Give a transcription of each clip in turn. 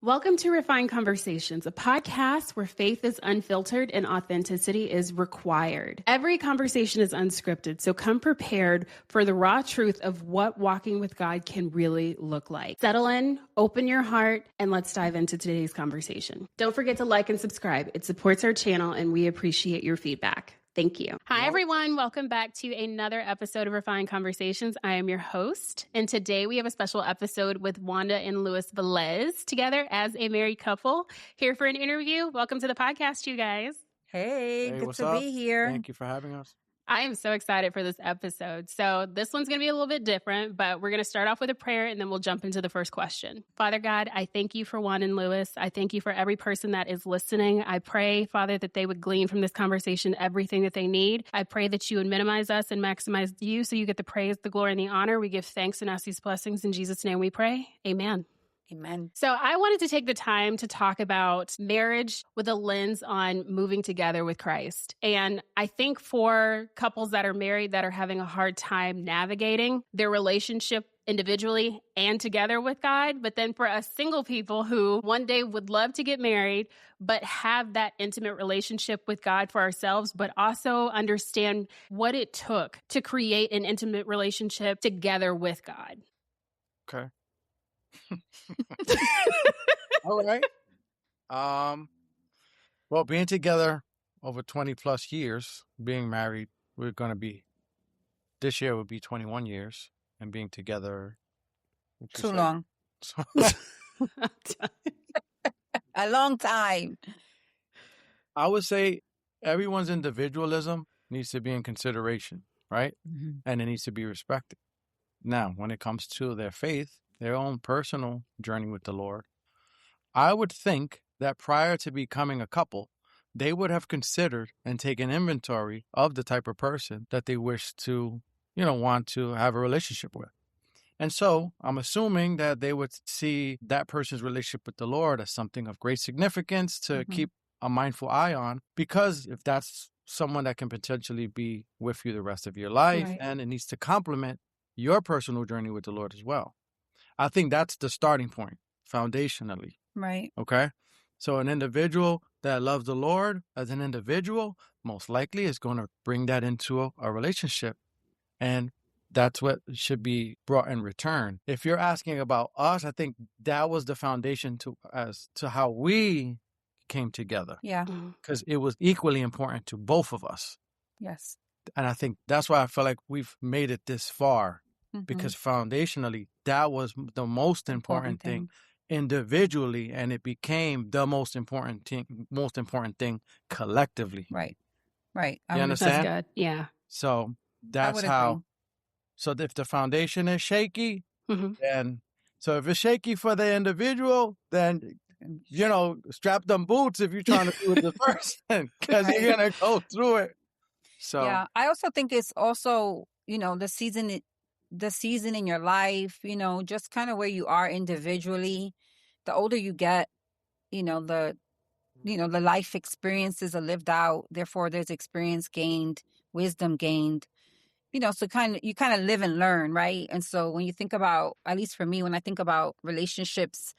Welcome to Refined Conversations, a podcast where faith is unfiltered and authenticity is required. Every conversation is unscripted, so come prepared for the raw truth of what walking with God can really look like. Settle in, open your heart, and let's dive into today's conversation. Don't forget to like and subscribe. It supports our channel, and we appreciate your feedback. Thank you. Hi, everyone. Welcome back to another episode of Refined Conversations. I am your host, and today we have a special episode with Wanda and Luis Velez together as a married couple here for an interview. Welcome to the podcast, you guys. Hey, good to be here. Thank you for having us. I am so excited for this episode. So this one's going to be a little bit different, but we're going to start off with a prayer and then we'll jump into the first question. Father God, I thank you for Wanda and Luis. I thank you for every person that is listening. I pray, Father, that they would glean from this conversation everything that they need. I pray that you would minimize us and maximize you so you get the praise, the glory, and the honor. We give thanks and ask these blessings. In Jesus' name we pray. Amen. Amen. So I wanted to take the time to talk about marriage with a lens on moving together with Christ. And I think for couples that are married that are having a hard time navigating their relationship individually and together with God, but then for us single people who one day would love to get married, but have that intimate relationship with God for ourselves, but also understand what it took to create an intimate relationship together with God. Okay. All right. Well, being together over 20 plus years, being married, this year would be 21 years, and being together. Too long. A long time. I would say everyone's individualism needs to be in consideration, right? Mm-hmm. And it needs to be respected. Now, when it comes to their faith, their own personal journey with the Lord, I would think that prior to becoming a couple, they would have considered and taken inventory of the type of person that they wish to, want to have a relationship with. And so I'm assuming that they would see that person's relationship with the Lord as something of great significance to keep a mindful eye on, because if that's someone that can potentially be with you the rest of your life, Right. and it needs to complement your personal journey with the Lord as well. I think that's the starting point, foundationally. Right. Okay? So an individual that loves the Lord as an individual, most likely is going to bring that into a relationship. And that's what should be brought in return. If you're asking about us, I think that was the foundation as to how we came together. Yeah. Because it was equally important to both of us. Yes. And I think that's why I feel like we've made it this far. Mm-hmm. Because foundationally, that was the most important thing individually, and it became the most important thing collectively. Right. Right. You understand? That's good. Yeah. So that's how. Agree. So if the foundation is shaky, then if it's shaky for the individual, then strap them boots if you're trying to do it the person, because you're gonna go through it. So yeah, I also think it's also the season in your life, just kind of where you are individually. The older you get, the life experiences are lived out. Therefore, there's experience gained, wisdom gained. So you kind of live and learn, right? And so when you think about, at least for me, when I think about relationships,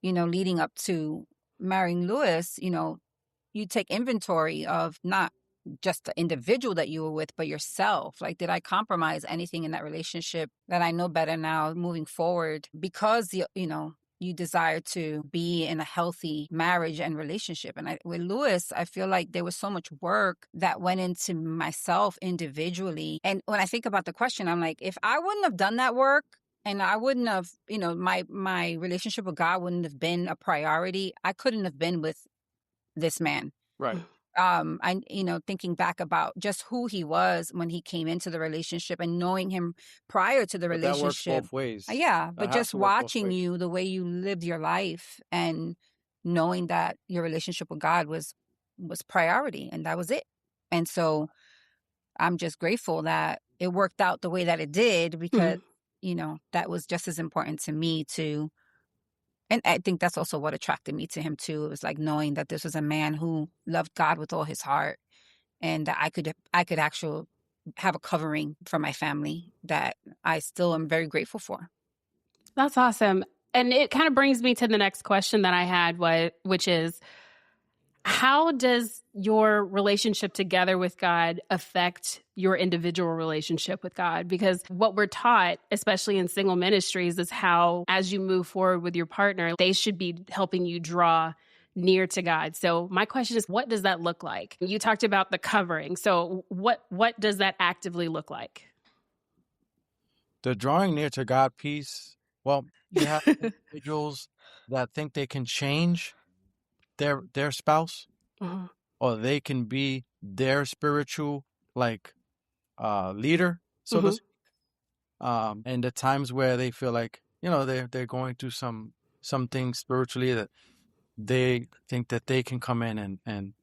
leading up to marrying Luis, you take inventory of not just the individual that you were with, but yourself. Like, did I compromise anything in that relationship that I know better now moving forward because, you desire to be in a healthy marriage and relationship? And with Luis, I feel like there was so much work that went into myself individually. And when I think about the question, I'm like, if I wouldn't have done that work, and I wouldn't have, my relationship with God wouldn't have been a priority, I couldn't have been with this man. right. Thinking back about just who he was when he came into the relationship and knowing him prior to the relationship. That works both ways. Yeah, but just watching you, the way you lived your life, and knowing that your relationship with God was priority, and that was it. And so I'm just grateful that it worked out the way that it did, because, that was just as important to me too. And I think that's also what attracted me to him too. It was like knowing that this was a man who loved God with all his heart, and that I could actually have a covering for my family that I still am very grateful for. That's awesome. And it kind of brings me to the next question that I had, which is, how does your relationship together with God affect your individual relationship with God? Because what we're taught, especially in single ministries, is how, as you move forward with your partner, they should be helping you draw near to God. So my question is, what does that look like? You talked about the covering. So what does that actively look like? The drawing near to God piece, well, you have individuals that think they can change their spouse, Uh-huh. or they can be their spiritual leader, so to Mhm. speak. And the times where they feel like, they're going through some things spiritually that they think that they can come in and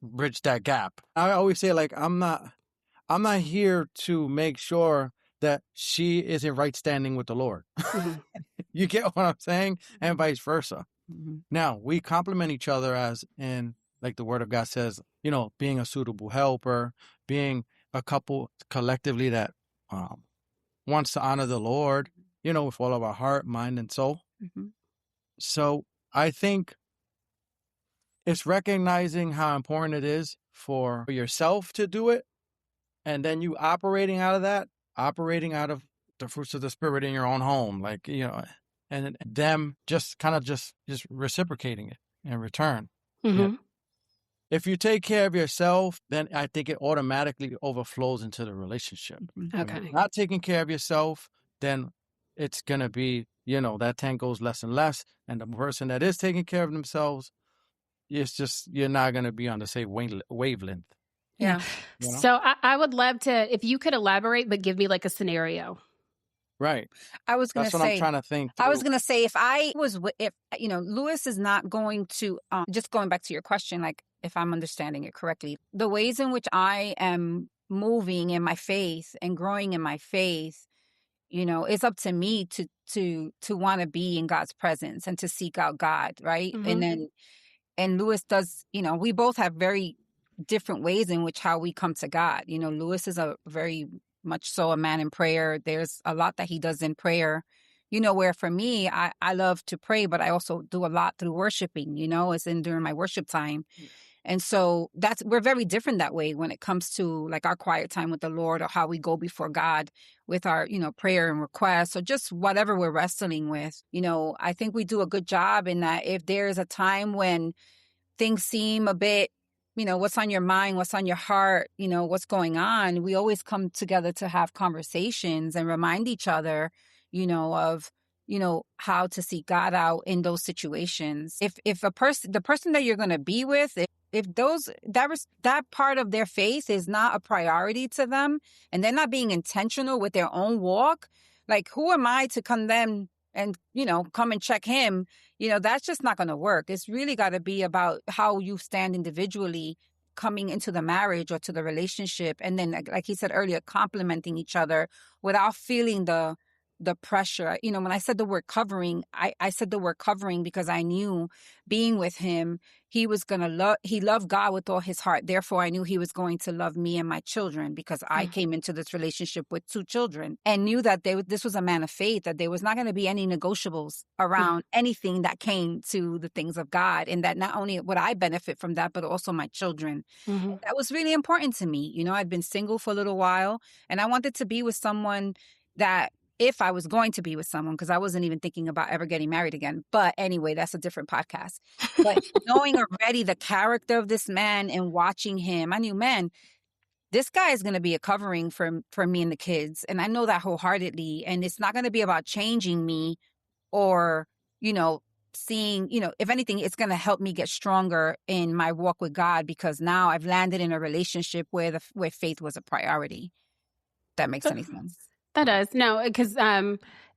bridge that gap. I always say, like, I'm not here to make sure that she is in right standing with the Lord. Mhm. You get what I'm saying? And vice versa. Mm-hmm. Now, we complement each other, as in, like the word of God says, being a suitable helper, being a couple collectively that wants to honor the Lord, with all of our heart, mind, and soul. Mm-hmm. So I think it's recognizing how important it is for yourself to do it, and then you operating out of the fruits of the Spirit in your own home, and them just kind of just reciprocating it in return. Yeah. Mhm. If you take care of yourself, then I think it automatically overflows into the relationship. Mm-hmm. If you're Okay. not taking care of yourself, then it's going to be, that tank goes less and less. And the person that is taking care of themselves, it's just, you're not going to be on the same wavelength. Yeah. You know? So I would love to, if you could elaborate, but give me like a scenario. Right. I was going That's to what I'm say, trying to think I was through. going to say, if Luis is not going to, just going back to your question, like, if I'm understanding it correctly, the ways in which I am moving in my faith and growing in my faith, it's up to me to want to be in God's presence and to seek out God, right? Mhm. And Luis does, we both have very different ways in which how we come to God. Luis is a very much so a man in prayer. There's a lot that he does in prayer, where for me, I love to pray, but I also do a lot through worshiping, it's in during my worship time. And so we're very different that way when it comes to like our quiet time with the Lord, or how we go before God with our, prayer and requests, or just whatever we're wrestling with. I think we do a good job in that if there's a time when things seem a bit, what's on your mind, what's on your heart, what's going on, we always come together to have conversations and remind each other, of, how to seek God out in those situations. If the person that you're going to be with, if that part of their faith is not a priority to them, and they're not being intentional with their own walk, like, who am I to condemn and, come and check him? That's just not going to work. It's really got to be about how you stand individually coming into the marriage or to the relationship. And then, like he said earlier, complementing each other without feeling the pressure. When I said the word covering, I said the word covering because I knew being with him, he was going to he loved God with all his heart. Therefore, I knew he was going to love me and my children, because I came into this relationship with 2 children and knew that this was a man of faith, that there was not going to be any negotiables around anything that came to the things of God, and that not only would I benefit from that, but also my children. Mhm. That was really important to me. I'd been single for a little while, and I wanted to be with someone that, if I was going to be with someone, because I wasn't even thinking about ever getting married again. But anyway, that's a different podcast. But knowing already the character of this man and watching him, I knew, man, this guy is going to be a covering for me and the kids. And I know that wholeheartedly. And it's not going to be about changing me or, seeing, if anything, it's going to help me get stronger in my walk with God, because now I've landed in a relationship where faith was a priority. That makes any sense. That does. No, because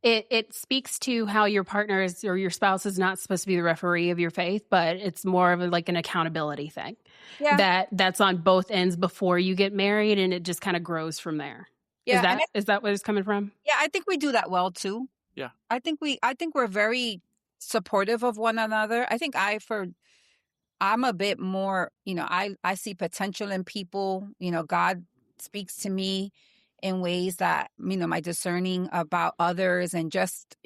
it speaks to how your partner is, or your spouse is not supposed to be the referee of your faith, but it's more of like an accountability thing. Yeah. That's on both ends before you get married, and it just kind of grows from there. Yeah. Is that what it's coming from? Yeah, I think we do that well too. Yeah. I think we're very supportive of one another. I think I'm a bit more, I see potential in people. God speaks to me in ways that, my discerning about others and just,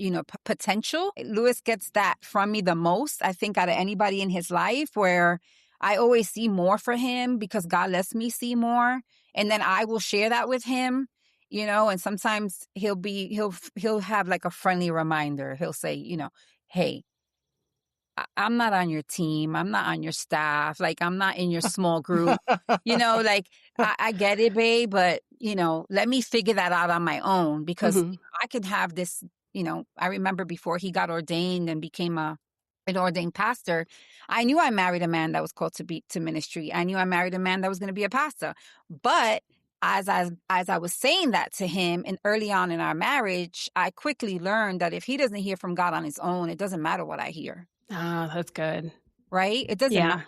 potential. Luis gets that from me the most, I think, out of anybody in his life, where I always see more for him because God lets me see more. And then I will share that with him, and sometimes he'll have like a friendly reminder. He'll say, hey, I'm not on your team. I'm not on your staff. Like, I'm not in your small group. Like, I get it, babe, but, let me figure that out on my own, because I could have this, I remember before he got ordained and became an ordained pastor, I knew I married a man that was called to ministry. I knew I married a man that was going to be a pastor. But as I was saying that to him, and early on in our marriage, I quickly learned that if he doesn't hear from God on his own, it doesn't matter what I hear. Ah, that's good. Right? It doesn't matter.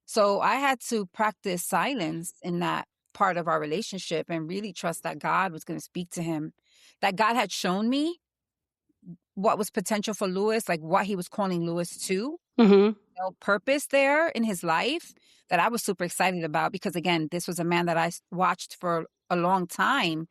So I had to practice silence in that part of our relationship and really trust that God was going to speak to him, that God had shown me what was potential for Luis, like what he was calling Luis to, purpose there in his life, that I was super excited about, because again, this was a man that I watched for a long time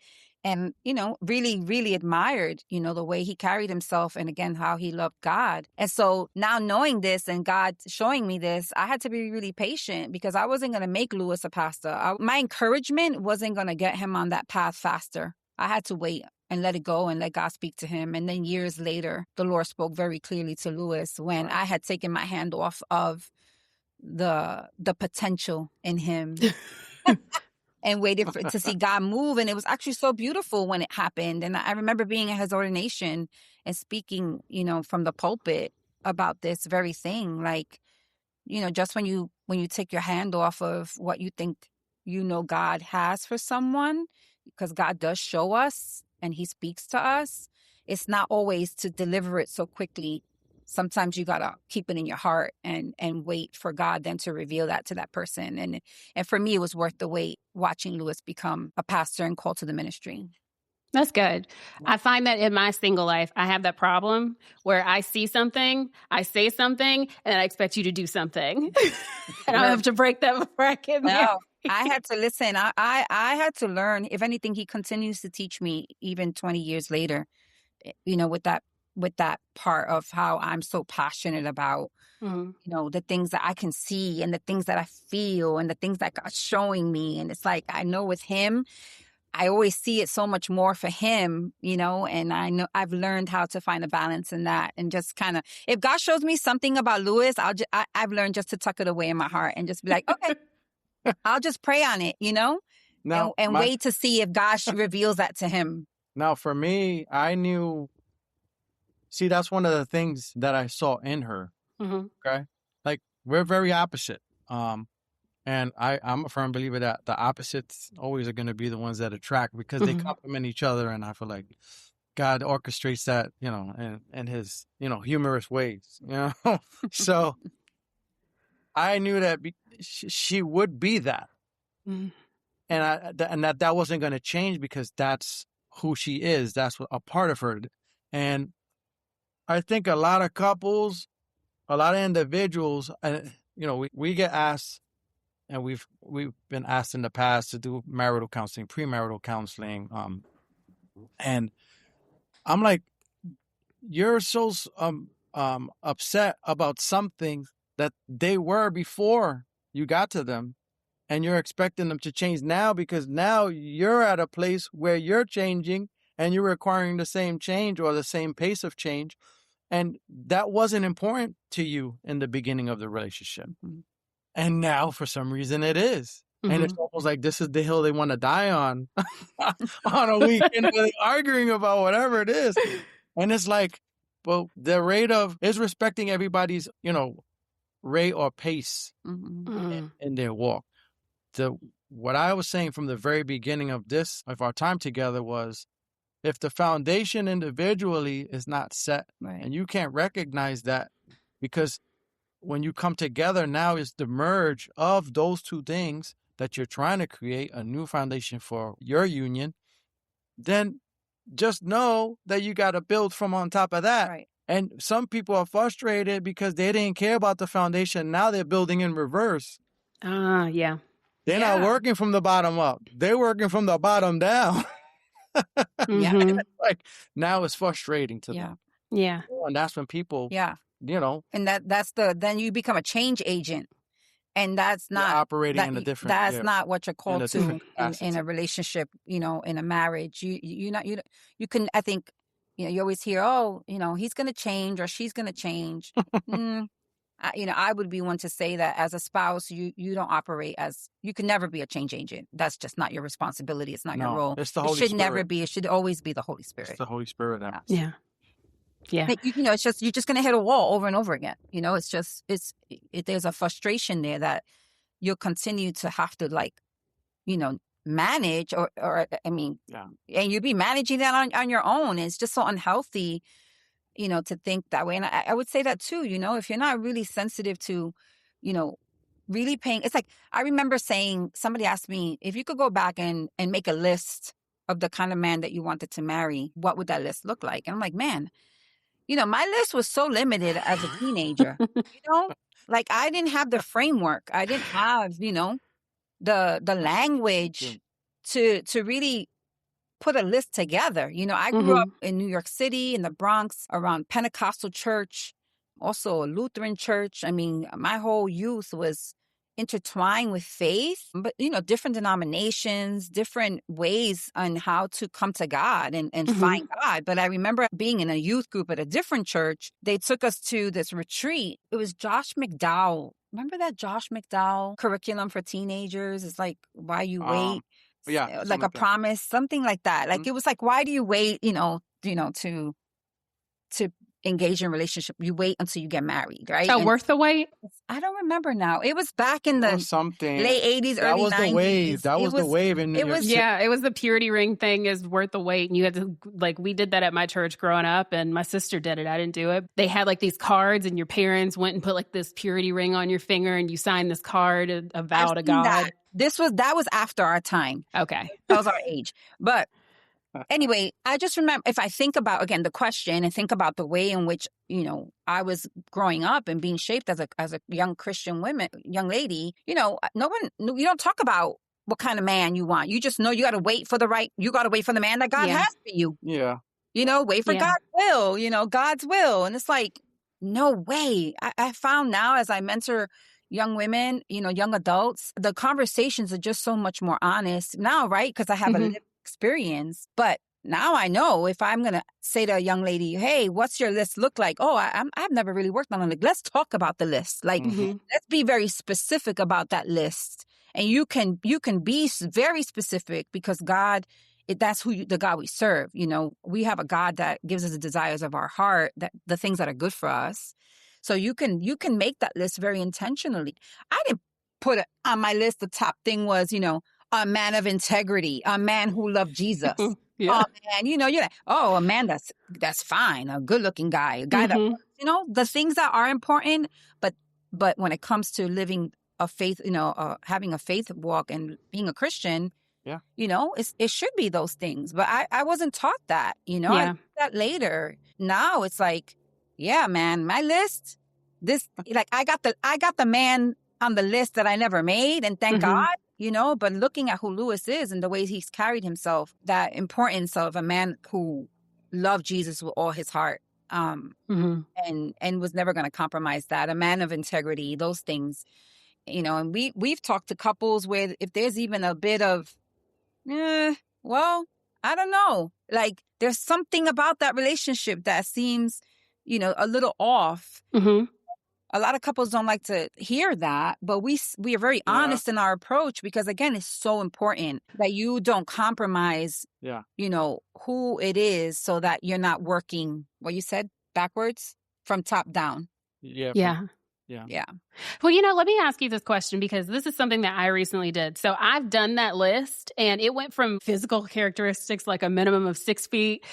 and, really, really admired, the way he carried himself, and again, how he loved God. And so now knowing this and God showing me this, I had to be really patient, because I wasn't going to make Luis a pastor. My encouragement wasn't going to get him on that path faster. I had to wait and let it go and let God speak to him. And then years later, the Lord spoke very clearly to Luis when I had taken my hand off of the potential in him and waited to see God move. And it was actually so beautiful when it happened. And I remember being at his ordination and speaking, from the pulpit about this very thing. Like, just when you take your hand off of what you think, God has for someone, because God does show us and he speaks to us, it's not always to deliver it so quickly. Sometimes you got to keep it in your heart and wait for God then to reveal that to that person. And for me, it was worth the wait, watching Luis become a pastor and called to the ministry. That's good. I find that in my single life, I have that problem where I see something, I say something, and I expect you to do something. And I have to break that before I get married. No, I had to listen. I had to learn. If anything, he continues to teach me even 20 years later, with that part of how I'm so passionate about, the things that I can see and the things that I feel and the things that God's showing me. And it's like, I know with him, I always see it so much more for him, and I know I've learned how to find a balance in that, and just kind of, if God shows me something about Luis, I've learned just to tuck it away in my heart and just be like, okay, I'll just pray on it, Now, and wait to see if God reveals that to him. Now, for me, I knew, see, that's one of the things that I saw in her. Okay. Like, we're very opposite. And I'm a firm believer that the opposites always are going to be the ones that attract, because they complement each other. And I feel like God orchestrates that, in his, humorous ways, So I knew that she would be that. And that wasn't going to change, because that's who she is. That's a part of her. And I think a lot of couples, a lot of individuals, we get asked, and we've been asked in the past to do marital counseling, premarital counseling. And I'm like, you're so upset about something that they were before you got to them, and you're expecting them to change now, because now you're at a place where you're changing and you're requiring the same change or the same pace of change. And that wasn't important to you in the beginning of the relationship. And now, for some reason, it is. And it's almost like this is the hill they want to die on a weekend, where they're arguing about whatever it is. And it's like, well, the rate is respecting everybody's, rate or pace in their walk. What I was saying from the very beginning of our time together was, if the foundation individually is not set, and you can't recognize that, because when you come together now is the merge of those two things that you're trying to create a new foundation for your union, then just know that you got to build from on top of that. Right. And some people are frustrated because they didn't care about the foundation. Now they're building in reverse. Yeah. They're not working from the bottom up. They're working from the bottom down. Mhm. Like now it's frustrating to Yeah. them. Yeah. And that's when people, Yeah. and then you become a change agent. And that's you're not operating in a different, that's not what you're in called a to different in facets. a relationship, in a marriage. You can, I think, you always hear, oh, he's going to change or she's going to change. I would be one to say that as a spouse, you don't operate you can never be a change agent. That's just not your responsibility. It's not your No, role. it's the It Holy should never Spirit. be. It should always be the Holy It's Spirit. the Holy Spirit. Yeah. Yeah. Yeah. It's just, you're just going to hit a wall over and over again. It's just, there's a frustration there that you'll continue to have to manage or I mean, Yeah. and you'll be managing that on your own. And it's just so unhealthy, to think that way. And I would say that too, if you're not really sensitive to, really paying, it's like, I remember somebody asked me, if you could go back and make a list of the kind of man that you wanted to marry, what would that list look like? And I'm like, man, my list was so limited as a teenager, like I didn't have the framework. I didn't have, the language to really put a list together. I grew up in New York City, in the Bronx, around Pentecostal church, also a Lutheran church. I mean, my whole youth was intertwined with faith, but different denominations, different ways on how to come to God and find God. But I remember being in a youth group at a different church. They took us to this retreat. It was Josh McDowell. Remember that Josh McDowell curriculum for teenagers? It's like, why you wait. Yeah, Like a promise, something like that. Like it was like, why do you wait, to engage in a relationship? You wait until you get married, right? Oh, worth the wait? I don't remember now. It was back in the something late 80s, that early was 90s. the wave. That was the wave in New York City. Yeah, it was the purity ring thing is worth the wait. And you had to, we did that at my church growing up, and my sister did it. I didn't do it. They had these cards, and your parents went and put this purity ring on your finger, and you signed this card, a vow to God. That was after our time. Okay. That was our age. But anyway, I just remember, if I think about, again, the question and think about the way in which, I was growing up and being shaped as a young Christian young lady, you don't talk about what kind of man you want. You just know you got to wait for the man that God has for you. Yeah. Wait for God's will, God's will. And it's like, no way. I found now, as I mentor young women, young adults, the conversations are just so much more honest now, right? Because I have a lived experience. But now I know if I'm going to say to a young lady, hey, what's your list look like? Oh, I've never really worked on a list. Let's talk about the list. Let's be very specific about that list. And you can be very specific, because God, that's the God we serve. We have a God that gives us the desires of our heart, that the things that are good for us. So you can make that list very intentionally. I didn't put it on my list. The top thing was, a man of integrity, a man who loved Jesus. Yeah. And you're like, a man that's fine, a good looking guy, a guy that, the things that are important. But when it comes to living a faith, having a faith walk and being a Christian, it should be those things. But I wasn't taught that, I learned that later. Now it's like, yeah, man, my list, I got the man on the list that I never made, and thank God, but looking at who Luis is and the ways he's carried himself, that importance of a man who loved Jesus with all his heart, and was never going to compromise that, a man of integrity, those things, and we've talked to couples where if there's even a bit of, well, I don't know, there's something about that relationship that seems, a little off. A lot of couples don't like to hear that, but we are very honest in our approach, because again, it's so important that you don't compromise, who it is, so that you're not working, what you said, backwards from top down. Yeah. Yeah. Well, let me ask you this question, because this is something that I recently did. So I've done that list, and it went from physical characteristics, like a minimum of 6 feet,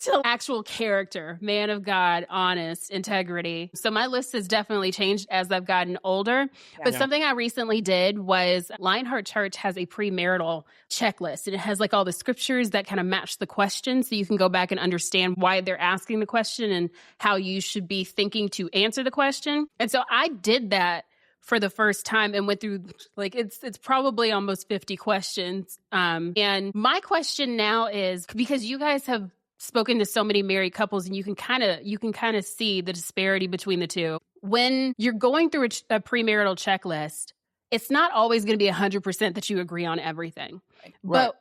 to actual character, man of God, honest, integrity. So my list has definitely changed as I've gotten older. But something I recently did was Lionheart Church has a premarital checklist, and it has all the scriptures that kind of match the question, so you can go back and understand why they're asking the question and how you should be thinking to answer the question. And so I did that for the first time and went through like it's probably almost 50 questions. And my question now is, because you guys have spoken to so many married couples and you can kind of see the disparity between the two. When you're going through a premarital checklist, it's not always going to be 100% that you agree on everything. Right. But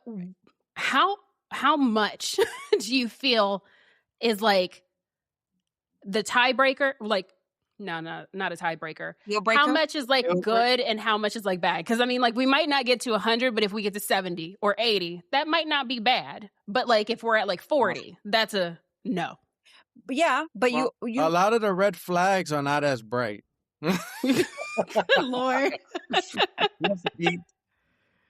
how much do you feel is like the tiebreaker? Like, no, not a tiebreaker. Deal breaker? How much is like good and how much is like bad? Because I mean, like we might not get to 100, but if we get to 70 or 80, that might not be bad. But like if we're at like 40, that's a no. But yeah, but Well, you a lot of the red flags are not as bright. Lord.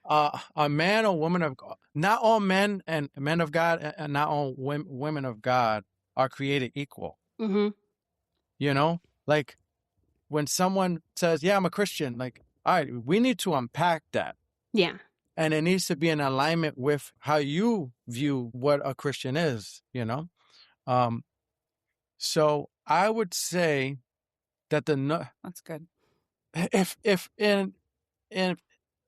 A man or woman of God, not all men and men of God and not all women of God are created equal. Mm-hmm. You know, like when someone says, yeah, I'm a Christian, like, all right, we need to unpack that. Yeah. And it needs to be in alignment with how you view what a Christian is, you know? So I would say that that's good. if in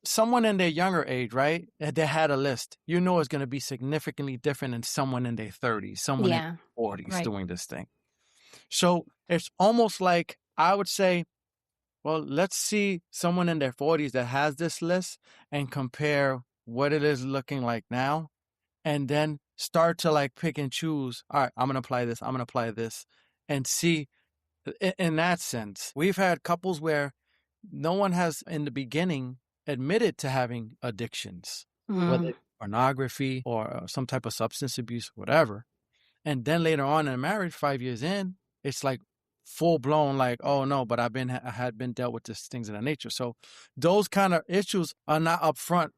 someone in their younger age, right, they had a list, you know it's going to be significantly different than someone in their 30s, someone in their 40s doing this thing. So it's almost like I would say, well, let's see someone in their 40s that has this list and compare what it is looking like now, and then start to like pick and choose. All right, I'm going to apply this. I'm going to apply this and see. In that sense, we've had couples where no one has in the beginning admitted to having addictions, whether it's pornography or some type of substance abuse, whatever. And then later on in marriage, 5 years in, it's like full blown, like, oh no, but I had been dealt with these things of that nature. So those kind of issues are not up front.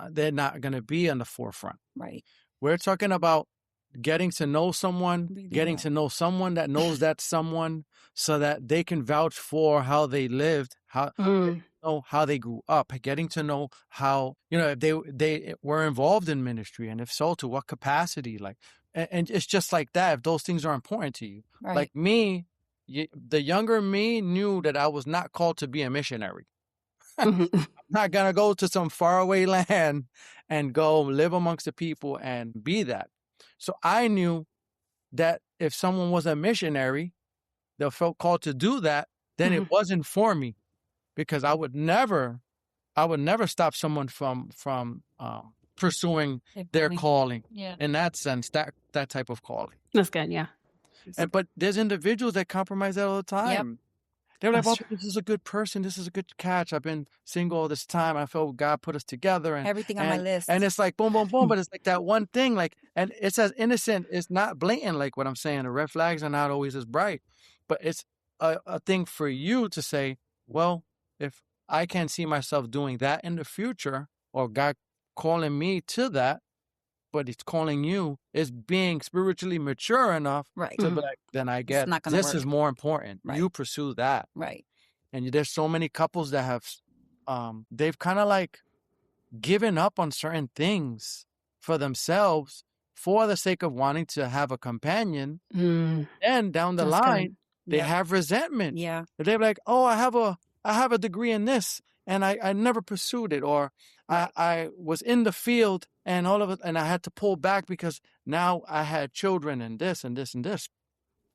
They're not going to be on the forefront. Right. We're talking about getting to know someone, getting to know someone that knows that someone, so that they can vouch for how they lived, how they grew up, getting to know how, you know, if they were involved in ministry, and if so, to what capacity, like, and it's just like that. If those things are important to you, like me, the younger me knew that I was not called to be a missionary. I'm not gonna go to some faraway land and go live amongst the people and be that. So I knew that if someone was a missionary, they felt called to do that, then it wasn't for me, because I would never stop someone from pursuing their calling. Yeah. In that sense, that type of calling. That's good. Yeah. But there's individuals that compromise that all the time. Yep. They're like, well, this is a good person. This is a good catch. I've been single all this time. I felt God put us together. And everything on my list. And it's like, boom, boom, boom. But it's like that one thing, like, and it's as innocent. It's not blatant, like what I'm saying. The red flags are not always as bright. But it's a thing for you to say, well, if I can't see myself doing that in the future, or God calling me to that, but it's calling you, is being spiritually mature enough to be like, then I get this is more important. Right. You pursue that. Right. And there's so many couples that have, they've kind of like given up on certain things for themselves for the sake of wanting to have a companion. And down the line, they have resentment. Yeah. They're like, oh, I have a degree in this, and I never pursued it, or I was in the field and all of it, and I had to pull back because now I had children and this and this and this.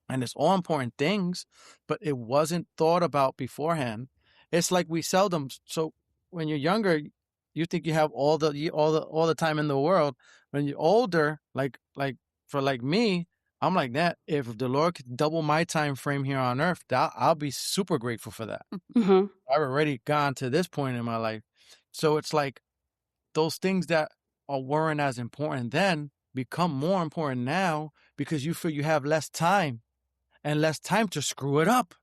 And it's all important things, but it wasn't thought about beforehand. It's like we seldom. So when you're younger, you think you have all the time in the world. When you're older, like for like me, I'm like that. If the Lord could double my time frame here on earth, I'll be super grateful for that. I've already gone to this point in my life. So it's like those things that weren't as important then become more important now, because you feel you have less time and less time to screw it up.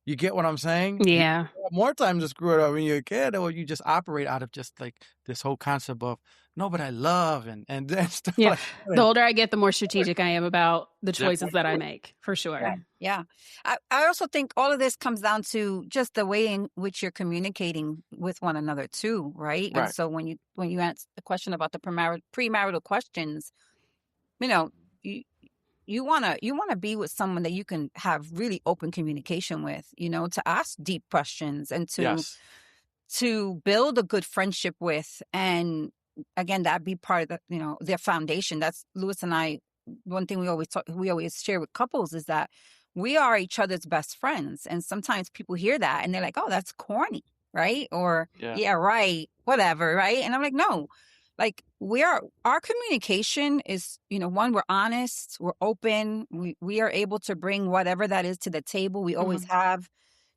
You get what I'm saying? Yeah. You have more time to screw it up when you're a kid, or you just operate out of just like this whole concept of, no, but I love and stuff. Yeah. Like that. The older I get, the more strategic I am about the choices that I make, for sure. Yeah. I also think all of this comes down to just the way in which you're communicating with one another too, right? And so when you answer the question about the premarital questions, you know, you want to be with someone that you can have really open communication with, to ask deep questions and Yes. to build a good friendship with. And again, that be part of their foundation. That's Luis and I. One thing we always share with couples is that we are each other's best friends. And sometimes people hear that and they're like, oh, that's corny, right? Or yeah, right, whatever, right? And I'm like, no, like our communication is, one, we're honest, we're open, we are able to bring whatever that is to the table. We always have.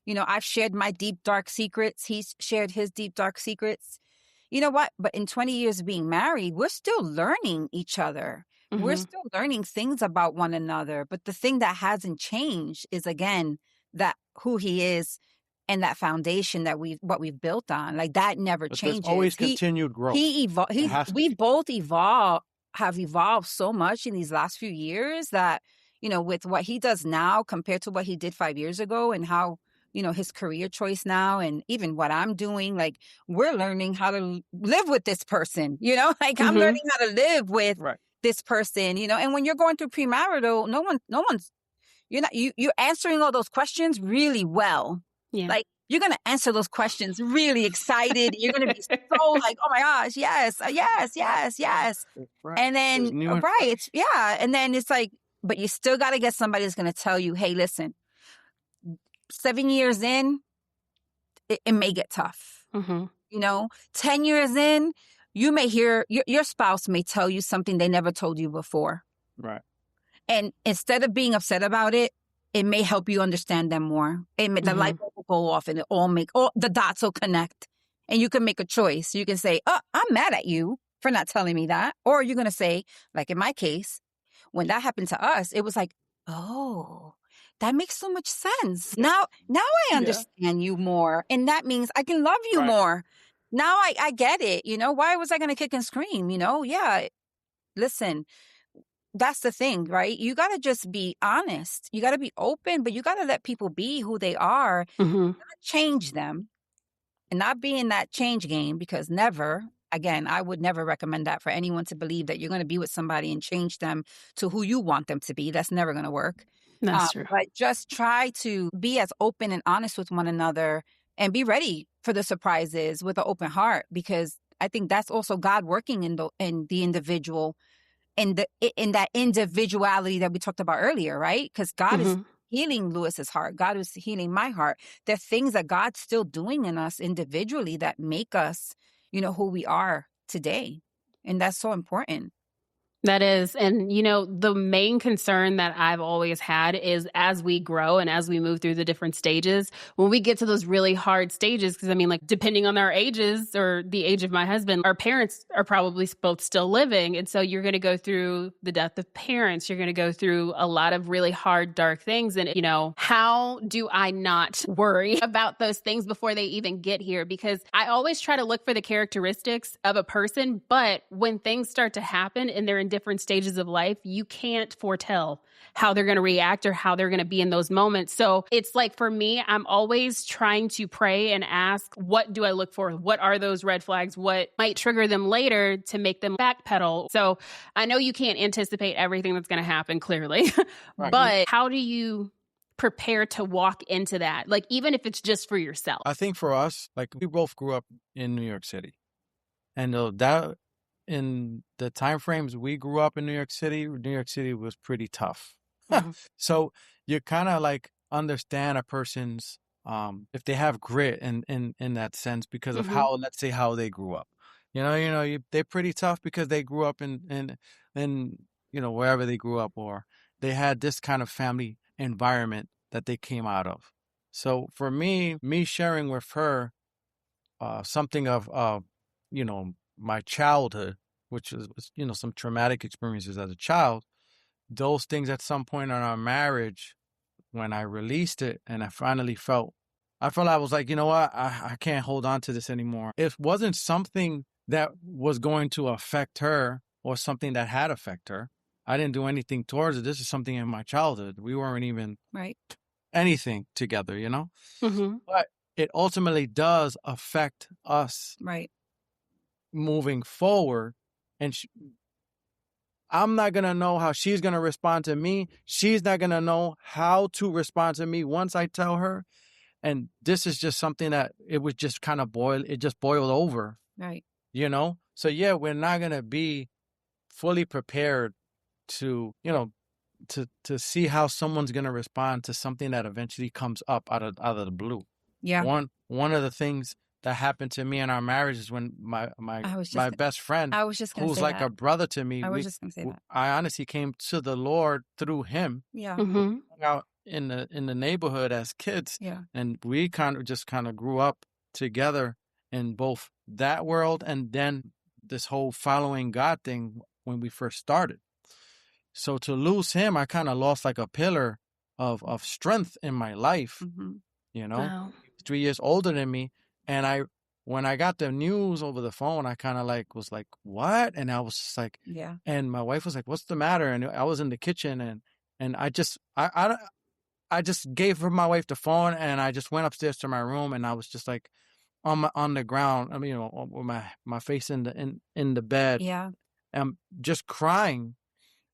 I've shared my deep, dark secrets. He's shared his deep, dark secrets. You know what? But in 20 years of being married, we're still learning each other. We're still learning things about one another. But the thing that hasn't changed is, again, that who he is and that foundation that what we've built on. Like, that never changes. There's always continued growth. We've both have evolved so much in these last few years that, with what he does now compared to what he did 5 years ago, and how, his career choice now, and even what I'm doing, like, we're learning how to live with this person, like I'm learning how to live with this person, and when you're going through premarital, no one's, you're answering all those questions really well. Yeah. Like, you're going to answer those questions really excited. You're going to be so like, oh my gosh, yes. Right. And then, and then it's like, but you still got to get somebody that's going to tell you, hey, listen, 7 years in, it may get tough. 10 years in, you may hear, your spouse may tell you something they never told you before. Right. And instead of being upset about it, it may help you understand them more. The light bulb will go off and all the dots will connect. And you can make a choice. You can say, oh, I'm mad at you for not telling me that. Or you're going to say, like in my case, when that happened to us, it was like, oh, that makes so much sense. Now I understand you more. And that means I can love you more. Now I get it. Why was I going to kick and scream? Yeah, listen, that's the thing, right? You got to just be honest. You got to be open, but you got to let people be who they are, not change them, and not be in that change game, because I would never recommend that for anyone, to believe that you're going to be with somebody and change them to who you want them to be. That's never going to work. That's true. But just try to be as open and honest with one another, and be ready for the surprises with an open heart, because I think that's also God working in the individual, in that individuality that we talked about earlier, right? Because God is healing Luis's heart. God is healing my heart. There are things that God's still doing in us individually that make us, who we are today. And that's so important. That is. And, the main concern that I've always had is, as we grow and as we move through the different stages, when we get to those really hard stages, because depending on our ages or the age of my husband, our parents are probably both still living. And so you're going to go through the death of parents. You're going to go through a lot of really hard, dark things. And, how do I not worry about those things before they even get here? Because I always try to look for the characteristics of a person. But when things start to happen and they're in different stages of life, you can't foretell how they're going to react or how they're going to be in those moments. So it's like, for me, I'm always trying to pray and ask, what do I look for? What are those red flags? What might trigger them later to make them backpedal? So I know you can't anticipate everything that's going to happen, clearly, but how do you prepare to walk into that? Like, even if it's just for yourself. I think for us, like, we both grew up in New York City, and that, in the time frames we grew up in New York City was pretty tough. So you kind of like understand a person's, if they have grit in that sense, because of how, let's say, how they grew up. They're pretty tough because they grew up in wherever they grew up, or they had this kind of family environment that they came out of. So for me sharing with her something of my childhood, which is, some traumatic experiences as a child, those things at some point in our marriage, when I released it and I finally felt I was like, you know what, I can't hold on to this anymore. It wasn't something that was going to affect her or something that had affected her. I didn't do anything towards it. This is something in my childhood. We weren't even anything together, But it ultimately does affect us moving forward. And I'm not going to know how she's going to respond to me. She's not going to know how to respond to me once I tell her. And this is just something that it was just kind of boiled over. Right. You know? So yeah, we're not going to be fully prepared to, to see how someone's going to respond to something that eventually comes up out of the blue. Yeah. One of the things that happened to me in our marriage is when my best friend, I was just gonna who's say like that. a brother to me, I was just gonna say that. I honestly came to the Lord through him. Yeah. Mm-hmm. Out in the neighborhood as kids. Yeah. And we kind of grew up together in both that world and then this whole following God thing when we first started. So to lose him, I kind of lost like a pillar of strength in my life. Mm-hmm. You know, Wow. He's 3 years older than me, and when I got the news over the phone, I kind of like was like, what? And I was just like, Yeah. and my wife was like, what's the matter? And I was in the kitchen and I just I just gave her my wife the phone and I just went upstairs to my room and I was just like on the ground. I mean, with my face in the bed. Yeah. Just crying.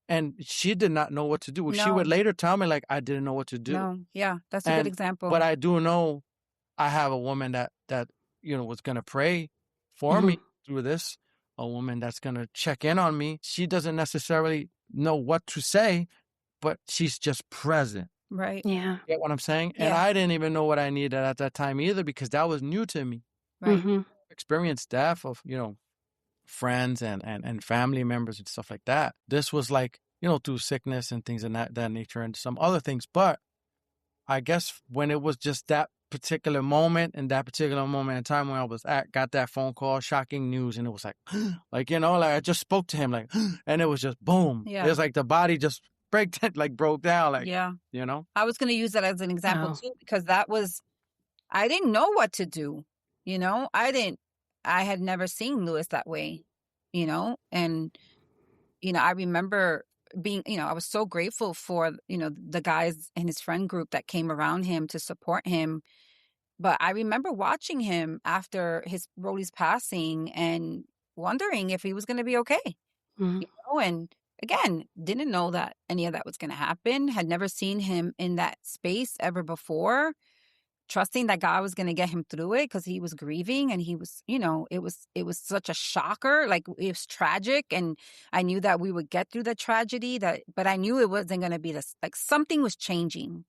And she did not know what to do. She would No. later tell me like I didn't know what to do. No. Yeah. That's a good example. But I do know I have a woman that was gonna pray for Mm-hmm. me through this. A woman that's gonna check in on me. She doesn't necessarily know what to say, but she's just present. Right. Yeah. Get what I'm saying? And Yeah. I didn't even know what I needed at that time either because that was new to me. Right. Mm-hmm. Experienced death of, friends and family members and stuff like that. This was like, through sickness and things of that nature and some other things. But I guess when it was just that particular moment and that particular moment in time when I was got that phone call, shocking news, and it was like, like I just spoke to him, like, and it was just boom. Yeah. It was like the body just broke down, like, Yeah. I was going to use that as an example Wow. too, because I didn't know what to do. I had never seen Luis that way, and, I remember being, I was so grateful for, the guys in his friend group that came around him to support him. But I remember watching him after Rolly's passing and wondering if he was going to be okay, Mm-hmm. and again, didn't know that any of that was going to happen, had never seen him in that space ever before, trusting that God was going to get him through it because he was grieving and he was, it was such a shocker. Like it was tragic. And I knew that we would get through the tragedy but I knew it wasn't going to be this, like something was changing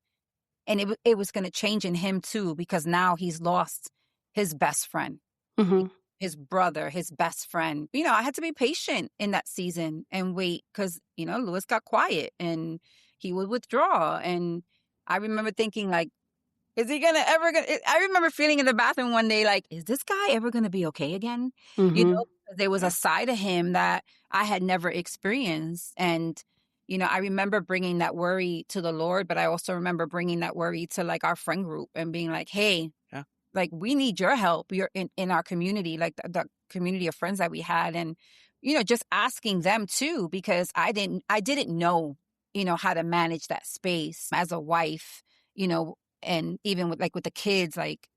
and it was going to change in him too, because now he's lost his best friend, Mm-hmm. his brother, his best friend. I had to be patient in that season and wait because, Luis got quiet and he would withdraw. And I remember thinking like, is he I remember feeling in the bathroom one day, like, is this guy ever going to be okay again? Mm-hmm. There was a side of him that I had never experienced. And, I remember bringing that worry to the Lord, but I also remember bringing that worry to like our friend group and being like, hey, like we need your help. You're in our community, like the community of friends that we had. And, just asking them too, because I didn't know, how to manage that space as a wife, and even with the kids, like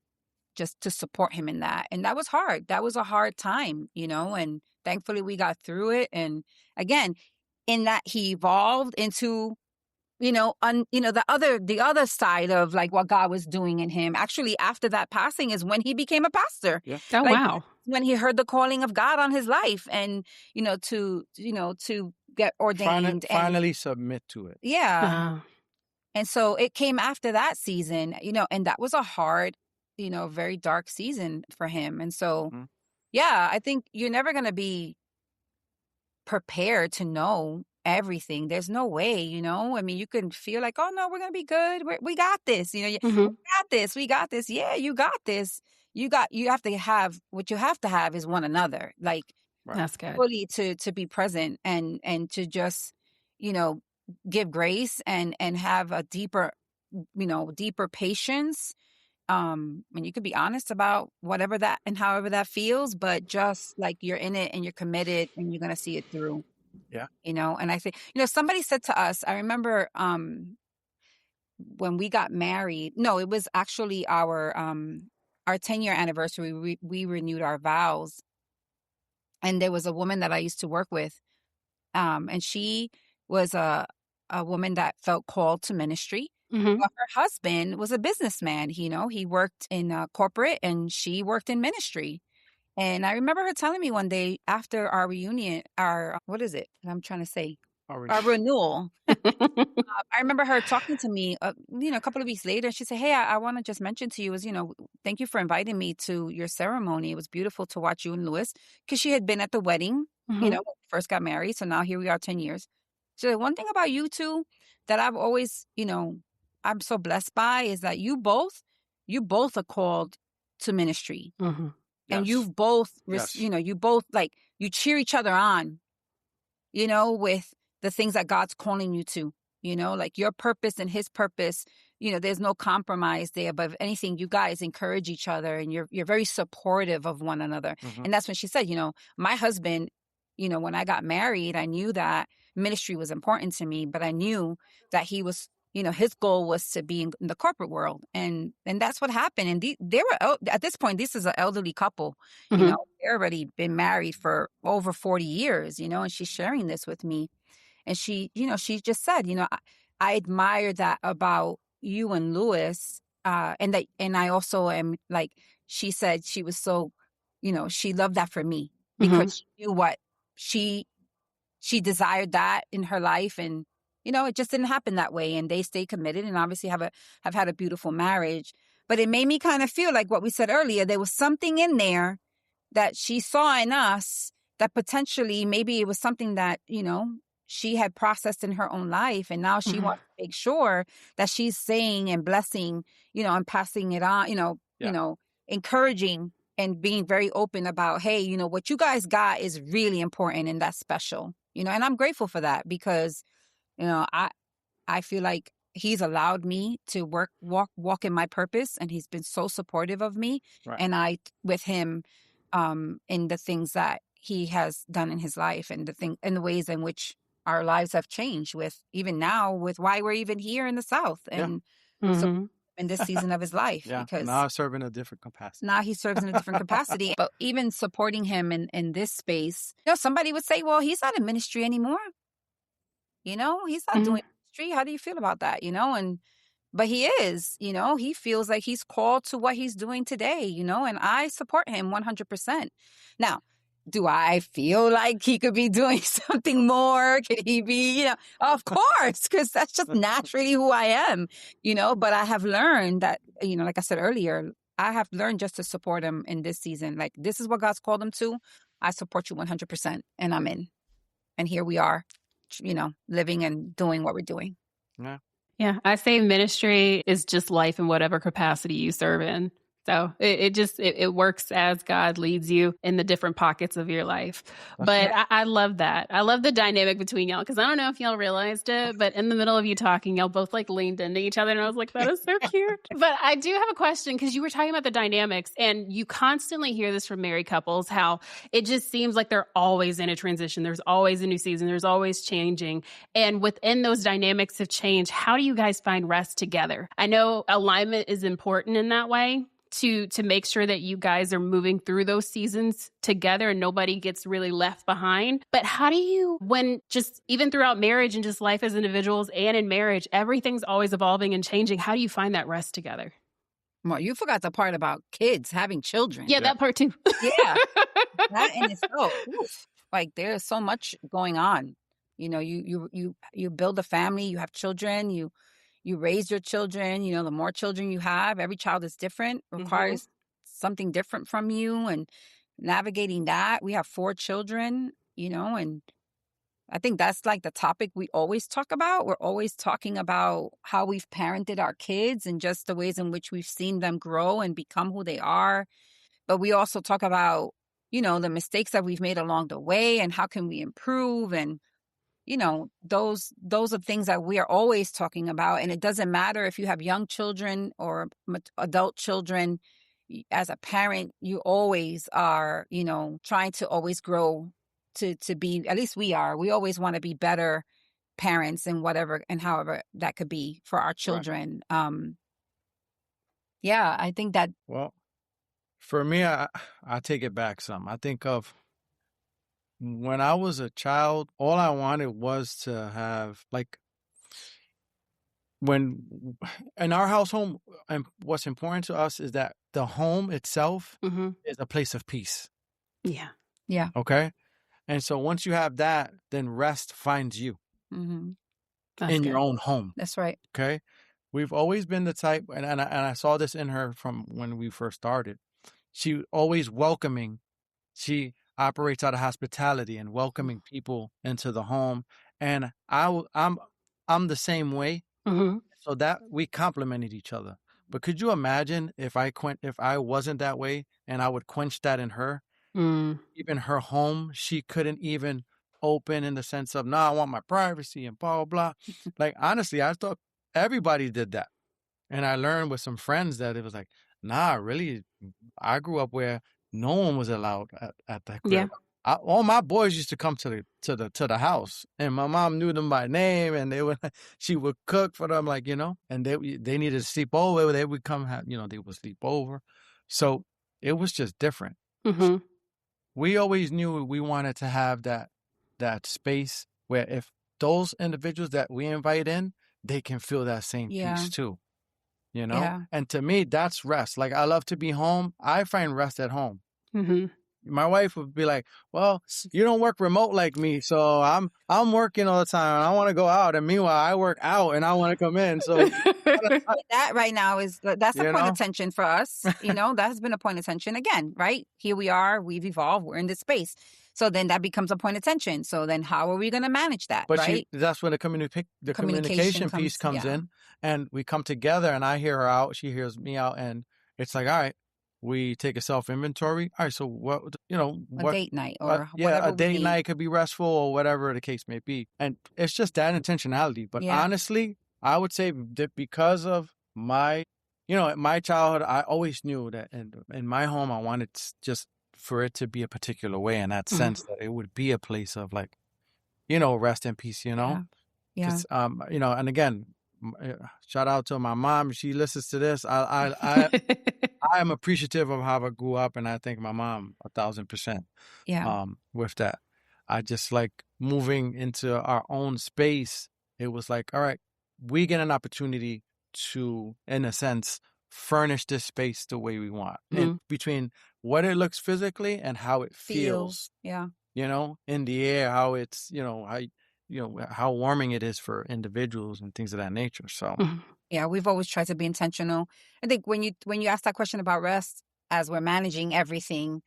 just to support him in that. And that was hard. That was a hard time, and thankfully we got through it. And again, in that he evolved into, the other side of like what God was doing in him. Actually, after that passing is when he became a pastor. Yeah. Oh, Like, wow. when he heard the calling of God on his life and, to get ordained. Finally submit to it. Yeah. Wow. And so it came after that season, and that was a hard, very dark season for him. And so, yeah, I think you're never going to be prepared to know everything. There's no way, I mean, you can feel like, oh no, we're going to be good. We got this, we got this. We got this. Yeah, you got this. You have to have, what you have to have is one another. Like, That's good. fully to be present and to just, give grace and have a deeper patience. And you could be honest about whatever that and however that feels, but just like you're in it and you're committed and you're going to see it through. Yeah. And I think, somebody said to us, I remember, when we got married, no, it was actually our 10-year anniversary. We renewed our vows. And there was a woman that I used to work with And she was a woman that felt called to ministry. Mm-hmm. But her husband was a businessman. He worked in corporate, and she worked in ministry. And I remember her telling me one day after our reunion, what is it? I'm trying to say, our renewal. I remember her talking to me, a couple of weeks later. She said, "Hey, I want to just mention to you thank you for inviting me to your ceremony. It was beautiful to watch you and Luis, because she had been at the wedding, Mm-hmm. when we first got married. So now here we are 10 years. So one thing about you two that I've always, I'm so blessed by is that you both are called to ministry. Mm-hmm. And Yes. you've both, Yes. you both like, you cheer each other on, with the things that God's calling you to, like your purpose and his purpose, there's no compromise there. But if anything, you guys encourage each other, and you're very supportive of one another. Mhm. And that's when she said, my husband, when I got married, I knew that ministry was important to me, but I knew that he was, his goal was to be in the corporate world. And that's what happened. And they were, at this point, this is an elderly couple, Mm-hmm. they're already been married for over 40 years, and she's sharing this with me. And she just said, I admire that about you and Luis. And I also am, like, she said she was so, she loved that for me, because she knew what she desired that in her life. And, it just didn't happen that way. And they stay committed, and obviously have had a beautiful marriage. But it made me kind of feel like what we said earlier, there was something in there that she saw in us that potentially maybe it was something that, she had processed in her own life. And now she wants to make sure that she's saying and blessing, and passing it on, encouraging and being very open about, hey, what you guys got is really important, and that's special, and I'm grateful for that, because, I feel like he's allowed me to walk in my purpose, and he's been so supportive of me. Right. And I, with him, in the things that he has done in his life, and the ways in which our lives have changed, with even now, with why we're even here in the South. And so in this season of his life, Yeah. because Now I serve in a different capacity. now he serves in a different capacity. But even supporting him in this space, somebody would say, well, he's not in ministry anymore. He's not doing ministry. How do you feel about that? But he is, he feels like he's called to what he's doing today, and I support him 100%. Now, do I feel like he could be doing something more? Could he be, of course, because that's just naturally who I am, but I have learned that, like I said earlier, I have learned just to support him in this season. Like, this is what God's called him to. I support you 100%, and I'm in. And here we are, living and doing what we're doing. Yeah. Yeah, I say ministry is just life in whatever capacity you serve in. So it works as God leads you in the different pockets of your life. But I love that. I love the dynamic between y'all, because I don't know if y'all realized it, but in the middle of you talking, y'all both like leaned into each other, and I was like, that is so cute. But I do have a question, because you were talking about the dynamics, and you constantly hear this from married couples, how it just seems like they're always in a transition. There's always a new season. There's always changing. And within those dynamics of change, how do you guys find rest together? I know alignment is important in that way, to make sure that you guys are moving through those seasons together and nobody gets really left behind. But how do you, when just even throughout marriage and just life as individuals and in marriage, everything's always evolving and changing. How do you find that rest together? Well, you forgot the part about kids, having children. Yeah, that part too. Yeah. That in itself. Oof. Like, there's so much going on. You build a family, you have children, you raise your children, the more children you have, every child is different, requires something different from you, and navigating that. We have 4 children, and I think that's like the topic we always talk about. We're always talking about how we've parented our kids and just the ways in which we've seen them grow and become who they are. But we also talk about, the mistakes that we've made along the way and how can we improve. And those are things that we are always talking about. And it doesn't matter if you have young children or adult children. As a parent, you always are, trying to always grow to be, at least we always want to be better parents, and whatever and however that could be for our children. Right. Yeah, I think that. Well, for me, I take it back some. I think of when I was a child, all I wanted was to have like when in our household, and what's important to us is that the home itself is a place of peace. Yeah. Yeah. Okay. And so once you have that, then rest finds you That's in good. your own home. That's right. Okay. We've always been the type, and I saw this in her from when we first started. She always welcoming. She operates out of hospitality and welcoming people into the home. And I'm the same way. So that we complemented each other. But could you imagine if I wasn't that way and I would quench that in her? Even her home, she couldn't even open in the sense of, no, I want my privacy and blah, blah, blah. Like, honestly, I thought everybody did that. And I learned with some friends that it was like, nah, really, I grew up where no one was allowed at that crib. Yeah. All my boys used to come to the house, and my mom knew them by name, and she would cook for them, like, and they needed to sleep over. They would come, they would sleep over. So it was just different. We always knew we wanted to have that space where if those individuals that we invite in, they can feel that same peace too. Yeah. And to me, that's rest. Like, I love to be home. I find rest at home. My wife would be like, well, you don't work remote like me, so I'm working all the time and I want to go out, and meanwhile I work out and I want to come in. So that right now that's a You point know? of tension for us. That has been a point of tension again, right? Here we are, we've evolved, we're in this space. So then that becomes a point of tension. So then how are we going to manage that, But right? that's when the communication piece comes in, and we come together, and I hear her out, she hears me out, and it's like, all right, we take a self-inventory. All right, so what, A date night or whatever a date we need. night could be restful or whatever the case may be. And it's just that intentionality. But honestly, I would say that because of my childhood, I always knew that in my home, I wanted just for it to be a particular way, in that sense that it would be a place of, like, rest and peace, Yeah. And again, shout out to my mom. She listens to this. I am appreciative of how I grew up, and I thank my mom 1,000%. With that, I just like moving into our own space. It was like, all right, we get an opportunity to, in a sense, furnish this space the way we want, and between what it looks physically and how it feels. In the air, how it's, how warming it is for individuals and things of that nature. So yeah, we've always tried to be intentional. I think when you ask that question about rest, as we're managing everything,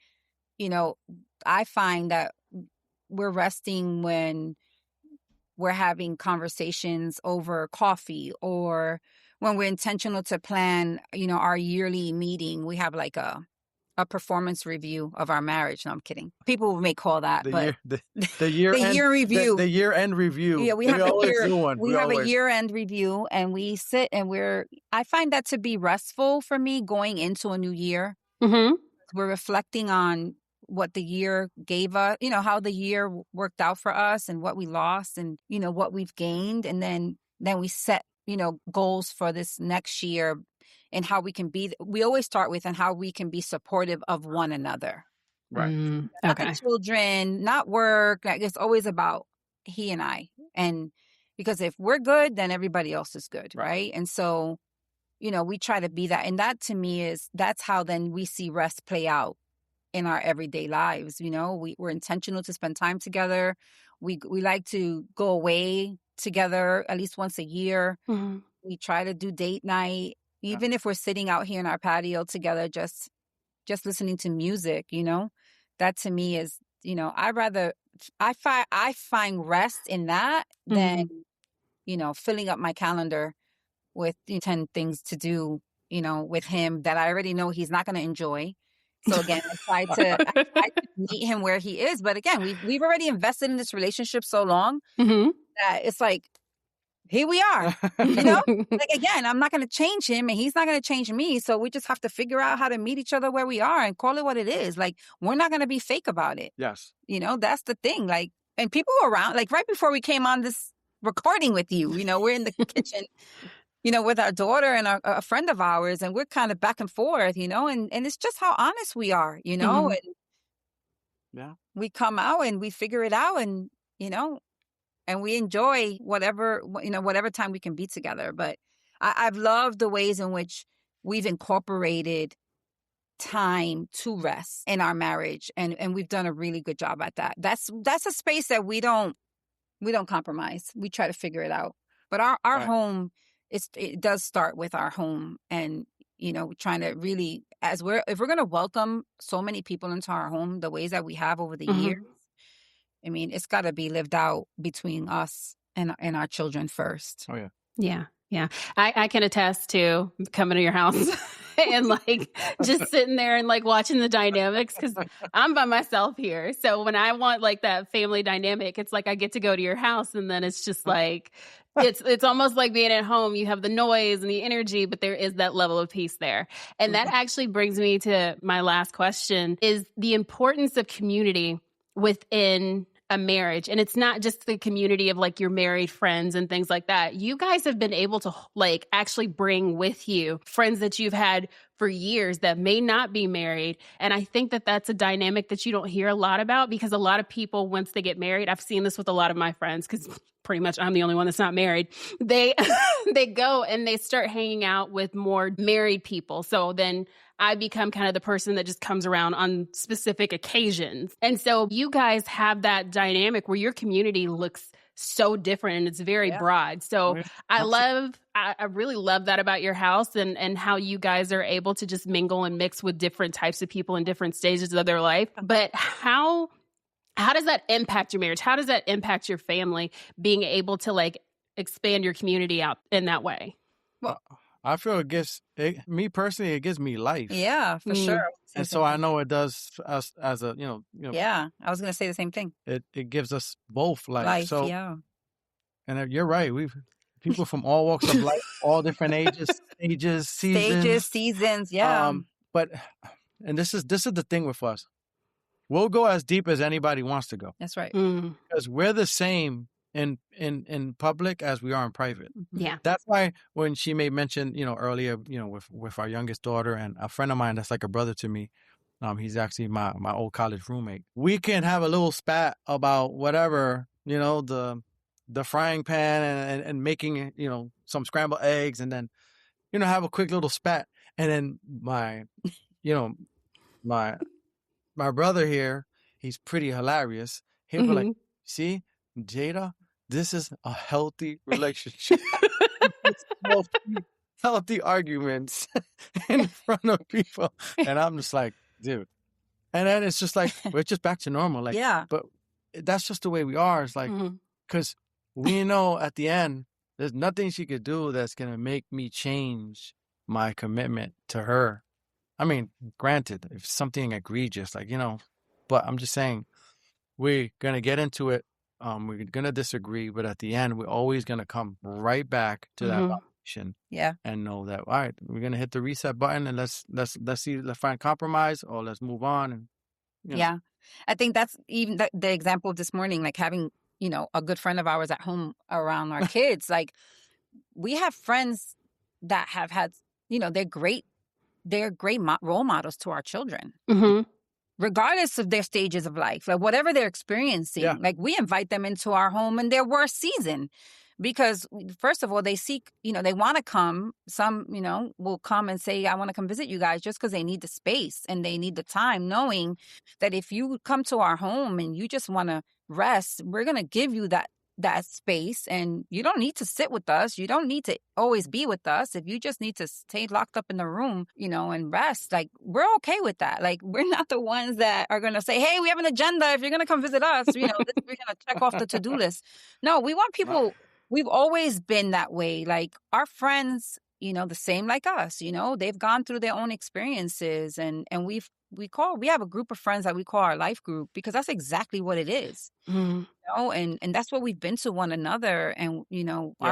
I find that we're resting when we're having conversations over coffee, or when we're intentional to plan, our yearly meeting. We have like a performance review of our marriage. No, I'm kidding. People may call that, but the year review, the year-end review. Yeah, we have a year-end review, and we sit and I find that to be restful for me going into a new year. We're reflecting on what the year gave us, how the year worked out for us and what we lost and, what we've gained. And then we set, goals for this next year and how we can we always start with and how we can be supportive of one another. Right. Not the children, not work. Like, it's always about he and I. And because if we're good, then everybody else is good. Right. And so, we try to be that. And that to me that's how then we see rest play out in our everyday lives. We're intentional to spend time together. We like to go away together at least once a year. We try to do date night, even if we're sitting out here in our patio together, just listening to music. That to me is, I find rest in that than, filling up my calendar with 10 things to do, with him that I already know he's not going to enjoy. So again, I try to meet him where he is. But again, we've already invested in this relationship so long that it's like, here we are, like, again, I'm not going to change him and he's not going to change me. So we just have to figure out how to meet each other where we are and call it what it is. Like, we're not going to be fake about it. Yes. That's the thing. Like, and people around, like right before we came on this recording with you, we're in the kitchen, with our daughter and a friend of ours, and we're kind of back and forth, and it's just how honest we are, and we come out and we figure it out, and and we enjoy whatever time we can be together. But I've loved the ways in which we've incorporated time to rest in our marriage, and we've done a really good job at that. That's a space that we don't compromise. We try to figure it out. But our Right. home, it does start with our home, and trying to really, if we're going to welcome so many people into our home the ways that we have over the years, I mean, it's got to be lived out between us and our children first. Oh yeah. Yeah. Yeah. I can attest to coming to your house and like just sitting there and like watching the dynamics, because I'm by myself here. So when I want like that family dynamic, it's like I get to go to your house, and then it's just like it's almost like being at home. You have the noise and the energy, but there is that level of peace there. And that actually brings me to my last question, is the importance of community within a marriage. And it's not just the community of like your married friends and things like that. You guys have been able to like actually bring with you friends that you've had for years that may not be married. And I think that that's a dynamic that you don't hear a lot about, because a lot of people, once they get married, I've seen this with a lot of my friends, because pretty much I'm the only one that's not married. They go and they start hanging out with more married people. So then I become kind of the person that just comes around on specific occasions. And so you guys have that dynamic where your community looks so different and it's very broad. So I really love that about your house, and how you guys are able to just mingle and mix with different types of people in different stages of their life. But how does that impact your marriage? How does that impact your family, being able to like expand your community out in that way? Well, I feel me personally, it gives me life. Yeah, for sure. And so I know it does us as a, Yeah, I was going to say the same thing. It gives us both life. So, yeah. And you're right. We've people from all walks of life, all different ages, seasons. Yeah. But, and this is the thing with us. We'll go as deep as anybody wants to go. That's right. Because we're the same in public as we are in private. Yeah. That's why when she made mention, earlier, with our youngest daughter and a friend of mine that's like a brother to me, he's actually my old college roommate. We can have a little spat about whatever, the frying pan and making, some scrambled eggs, and then, have a quick little spat. And then my brother here, he's pretty hilarious. He'll be like, see, Jada, this is a healthy relationship. healthy arguments in front of people. And I'm just like, dude. And then it's just like, we're just back to normal. Like, yeah. But that's just the way we are. It's like, because we know at the end, there's nothing she could do that's going to make me change my commitment to her. I mean, granted, if something egregious, like, but I'm just saying, we're going to get into it. We're going to disagree, but at the end, we're always going to come right back to that foundation. Yeah. And know that, all right, we're going to hit the reset button, and let's find compromise, or let's move on. And yeah, I think that's even the example of this morning, like having, a good friend of ours at home around our kids. Like, we have friends that have had, they're great role models to our children. Regardless of their stages of life, like whatever they're experiencing, like we invite them into our home in their worst season, because first of all, they seek, they want to come. Some, will come and say, I want to come visit you guys, just because they need the space and they need the time, knowing that if you come to our home and you just want to rest, we're going to give you that space, and you don't need to sit with us. You don't need to always be with us. If you just need to stay locked up in the room, and rest, like, we're okay with that. Like, we're not the ones that are going to say, hey, we have an agenda. If you're going to come visit us, we're going to check off the to-do list. No, we want people. We've always been that way. Like, our friends, the same like us, they've gone through their own experiences, and we have a group of friends that we call our life group, because that's exactly what it is. And that's what we've been to one another. And,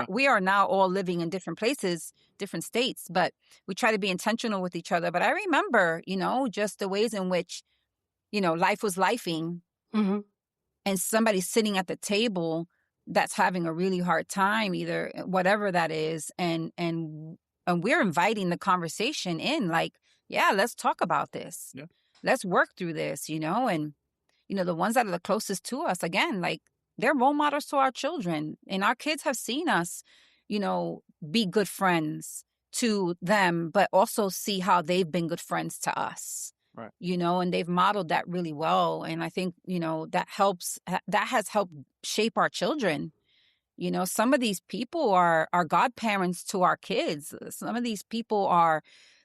we are now all living in different places, different states, but we try to be intentional with each other. But I remember, just the ways in which, life was lifing, and somebody sitting at the table that's having a really hard time, either whatever that is. And we're inviting the conversation in, like, yeah, let's talk about this. Yeah. Let's work through this, and the ones that are the closest to us, again, like they're role models to our children, and our kids have seen us, be good friends to them, but also see how they've been good friends to us. Right. And they've modeled that really well. And I think, that has helped shape our children. Some of these people are godparents to our kids. Some of these people are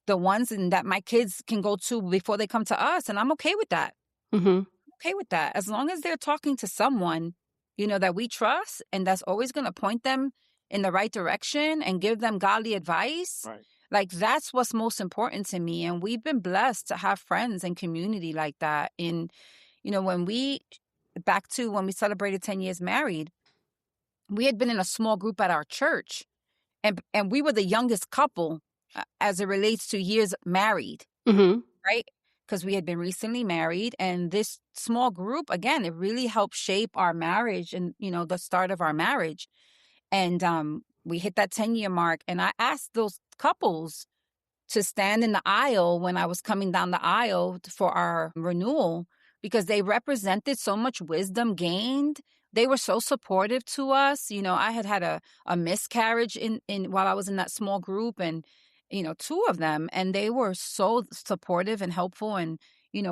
the ones that my kids can go to before they come to us. And I'm okay with that. Mm-hmm. I'm okay with that. As long as they're talking to someone, that we trust, and that's always going to point them in the right direction and give them godly advice. Right. Like, that's what's most important to me. And we've been blessed to have friends and community like that. And, back to when we celebrated 10 years married, we had been in a small group at our church, and we were the youngest couple as it relates to years married, Mm-hmm. right? Because we had been recently married, and this small group, again, it really helped shape our marriage and, the start of our marriage. And we hit that 10-year mark, and I asked those couples to stand in the aisle when I was coming down the aisle for our renewal, because they represented so much wisdom gained. They were so supportive to us. I had a miscarriage in while I was in that small group, and, two of them, and they were so supportive and helpful, and,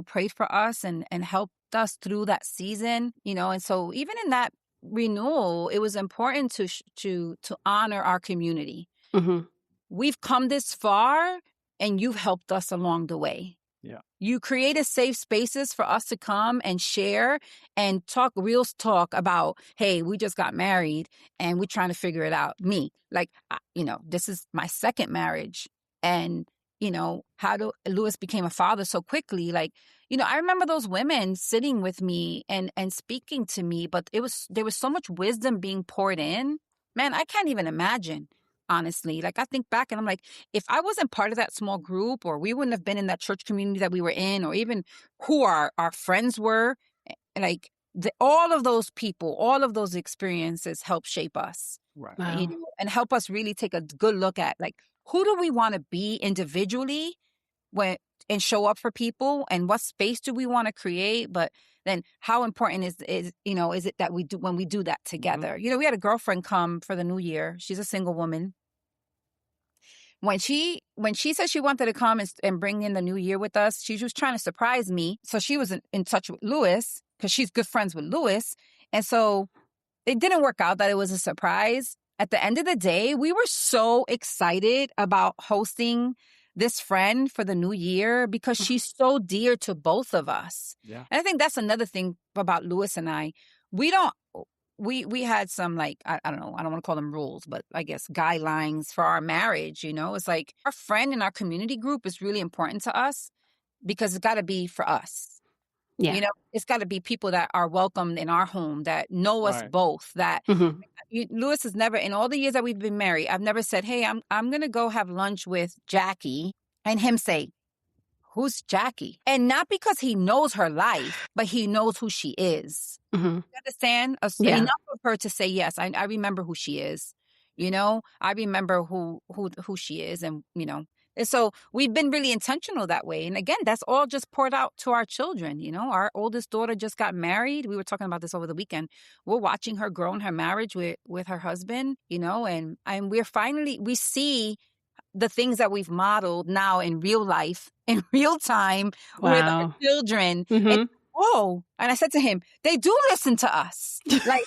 prayed for us and helped us through that season, and so even in that renewal, it was important to honor our community. Mm-hmm. We've come this far, and you've helped us along the way. Yeah. You created safe spaces for us to come and share and talk real talk about, hey, we just got married and we're trying to figure it out. Me, like, this is my second marriage. And, how Luis became a father so quickly. Like, I remember those women sitting with me and speaking to me, but there was so much wisdom being poured in. Man, I can't even imagine. Honestly, like, I think back and I'm like, if I wasn't part of that small group, or we wouldn't have been in that church community that we were in, or even who our friends were, like, all of those people, all of those experiences help shape us. Right. Wow. And help us really take a good look at, like, who do we want to be individually and show up for people, and what space do we want to create? But then how important is it that we do when we do that together? Mm-hmm. We had a girlfriend come for the new year. She's a single woman. When she said she wanted to come and bring in the new year with us, she was trying to surprise me. So she was in touch with Luis, because she's good friends with Luis. And so it didn't work out that it was a surprise. At the end of the day, we were so excited about hosting this friend for the new year, because she's so dear to both of us. Yeah. And I think that's another thing about Luis and I. We had some, like, I don't know, I don't want to call them rules, but I guess guidelines for our marriage. It's like, our friend in our community group is really important to us, because it's got to be for us. Yeah. It's got to be people that are welcomed in our home, that know us Right. both, that Mm-hmm. Luis has never, in all the years that we've been married, I've never said, hey, I'm going to go have lunch with Jackie, and him say, who's Jackie? And not because he knows her life, but he knows who she is. Mm-hmm. You understand? Yeah. Enough of her to say, yes, I remember who she is. I remember who she is. And, and so we've been really intentional that way. And again, that's all just poured out to our children. Our oldest daughter just got married. We were talking about this over the weekend. We're watching her grow in her marriage with her husband, and we see the things that we've modeled now in real life, in real time, with our Wow. children. Mm-hmm. And, and I said to him, they do listen to us. Like,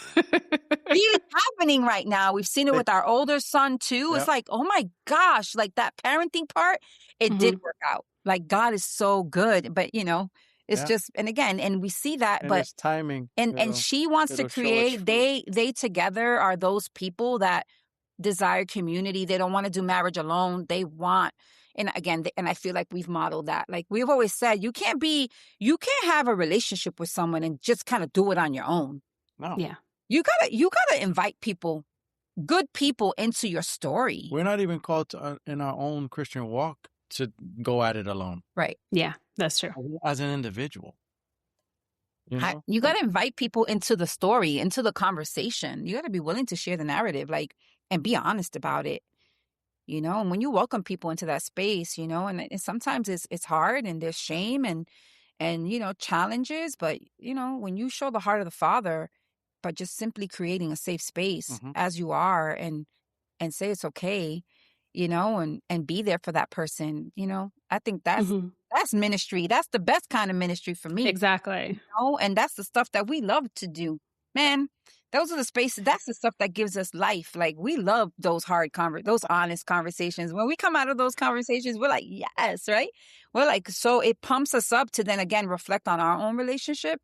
really happening right now. We've seen it with our older son too. Yep. It's like, oh my gosh, like that parenting part, it did Mhm. work out. Like, God is so good. But it's Yeah. just, and again, and we see that, And but it's timing. and she wants to it'll show its create, fruit. they together are those people that desire community. They don't want to do marriage alone. They want, and again, and I feel like we've modeled that. Like, we've always said, you can't have a relationship with someone and just kind of do it on your own. No. Yeah. You gotta invite people, good people, into your story. We're not even called to, in our own Christian walk, to go at it alone. Right. Yeah, that's true. As an individual. You got to invite people into the story, into the conversation. You got to be willing to share the narrative, like, and be honest about it. And when you welcome people into that space, and sometimes it's hard, and there's shame, and and, challenges. But, when you show the heart of the Father, but just simply creating a safe space as you are, and say it's okay, and be there for that person, I think that's ministry. That's the best kind of ministry for me. Exactly. And that's the stuff that we love to do. Man, those are the spaces, that's the stuff that gives us life. Like, we love those those honest conversations. When we come out of those conversations, we're like, yes, right? We're like, so it pumps us up to then again reflect on our own relationship,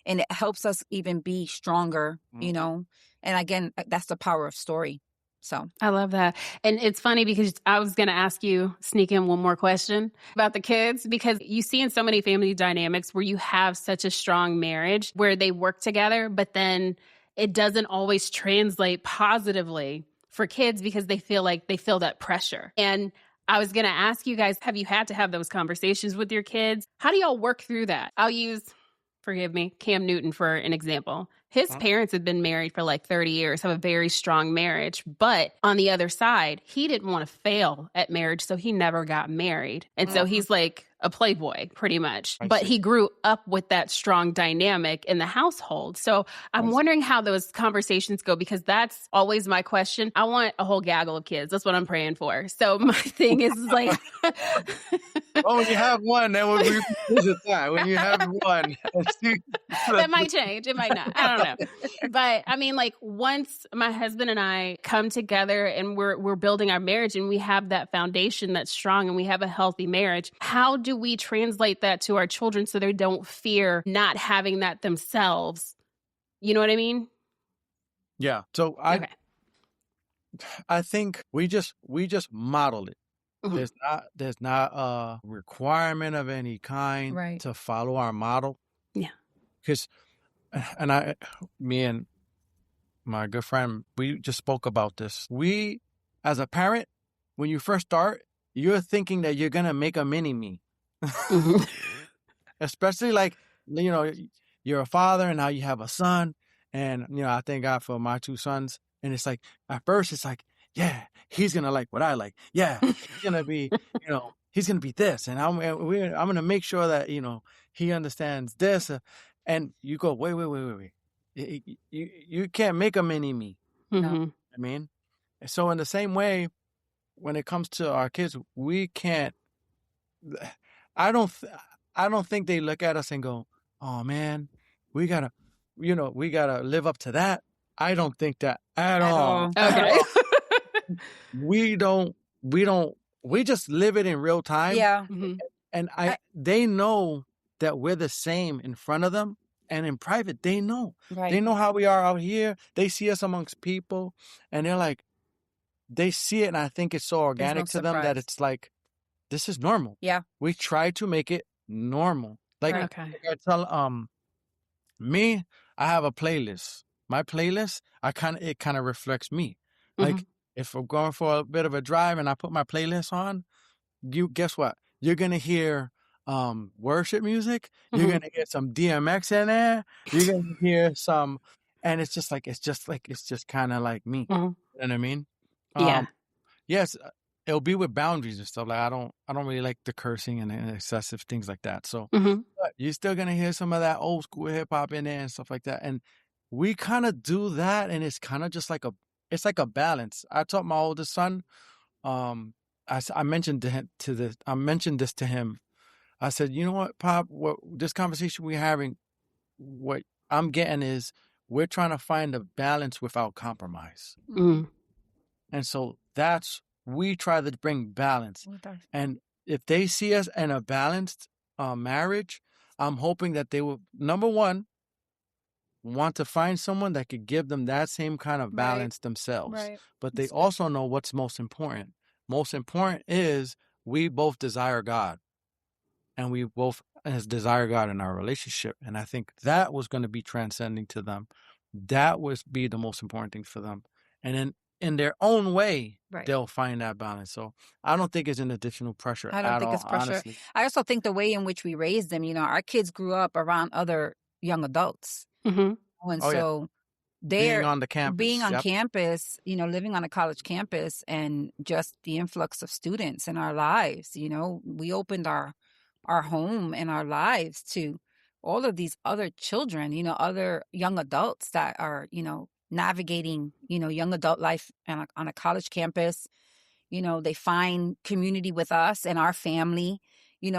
and it helps us even be stronger, and again, that's the power of story. So I love that. And it's funny because I was going to ask you, sneak in one more question about the kids, because you see in so many family dynamics where you have such a strong marriage where they work together, but then it doesn't always translate positively for kids because they feel like they feel that pressure. And I was going to ask you guys, have you had to have those conversations with your kids? How do y'all work through that? I'll use, forgive me, Cam Newton for an example. His parents had been married for like 30 years, have a very strong marriage. But on the other side, he didn't want to fail at marriage, so he never got married. And so he's like a playboy, pretty much. But he grew up with that strong dynamic in the household. So I'm wondering how those conversations go, because that's always my question. I want a whole gaggle of kids. That's what I'm praying for. So my thing is like... Oh, when you have one, then we'll revisit that. When you have one. That might change. It might not. I don't know. But I mean, like, once my husband and I come together and we're building our marriage and we have that foundation that's strong and we have a healthy marriage, how do we translate that to our children so they don't fear not having that themselves? You know what I mean? Yeah. So I think we just model it. There's not a requirement of any kind to follow our model. Yeah. Because, me and my good friend, we just spoke about this. We, as a parent, when you first start, you're thinking that you're going to make a mini-me. Especially like, you're a father and now you have a son. And, I thank God for my two sons. And it's like, at first it's like, yeah, he's going to like what I like. Yeah, he's going to be, he's going to be this. And I'm going to make sure that, he understands this. And you go, wait. You can't make a mini-me. Mm-hmm. I mean, so in the same way, when it comes to our kids, we can't, I don't think they look at us and go, oh man, we gotta live up to that. I don't think that at all. Okay. We just live it in real time. Yeah. And they know that we're the same in front of them, and in private, they know. Right. They know how we are out here. They see us amongst people, and they're like, they see it, and I think it's so organic to them that it's like, this is normal. Yeah. We try to make it normal. Like, like I tell me, I have a playlist. My playlist, it kind of reflects me. Like, if I'm going for a bit of a drive and I put my playlist on, guess what? You're gonna hear worship music. You're gonna get some DMX in there. You're gonna hear some, and it's just kind of like me. You know what I mean? Yeah. Yes, it'll be with boundaries and stuff. Like, I don't really like the cursing and excessive things like that. So but you're still gonna hear some of that old school hip hop in there and stuff like that. And we kind of do that, and it's kind of just like a balance. I taught my oldest son. I mentioned this to him. I said, you know what, Pop? What this conversation we're having, what I'm getting is we're trying to find a balance without compromise. And so we try to bring balance. And if they see us in a balanced marriage, I'm hoping that they will, number one, want to find someone that could give them that same kind of balance themselves. Right. But they also know what's most important. Most important is we both desire God. And we both desire God in our relationship. And I think that was going to be transcending to them. That would be the most important thing for them. And then in their own way, they'll find that balance. So I don't think it's an additional pressure at all. I don't think it's pressure. Honestly. I also think the way in which we raised them, our kids grew up around other young adults. And so they're being on the campus. Campus, living on a college campus, and just the influx of students in our lives. We opened our our home and our lives to all of these other children, other young adults that are, navigating, young adult life on a college campus. They find community with us and our family,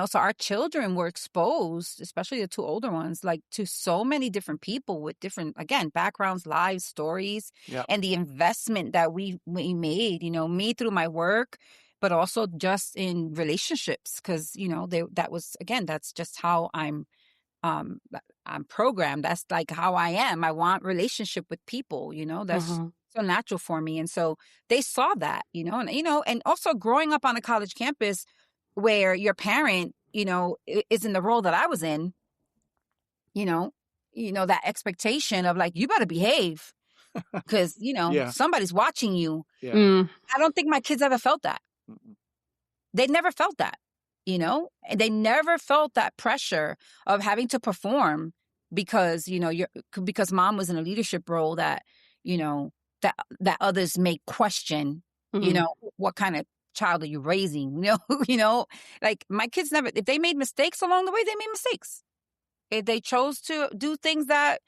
so our children were exposed, especially the two older ones, like to so many different people with different, again, backgrounds, lives, stories, Yeah. and the investment that we made, me through my work, but also just in relationships. Cause that's just how um I'm programmed. That's like how I am. I want relationship with people, that's so natural for me. And so they saw that, and also growing up on a college campus where your parent, is in the role that I was in, that expectation of like, you better behave because, Yeah. somebody's watching you. Yeah. Mm. I don't think my kids ever felt that. They never felt that, and they never felt that pressure of having to perform because, because mom was in a leadership role that, that others may question, what kind of child are you raising? Like my kids never, if they made mistakes along the way, they made mistakes. If they chose to do things that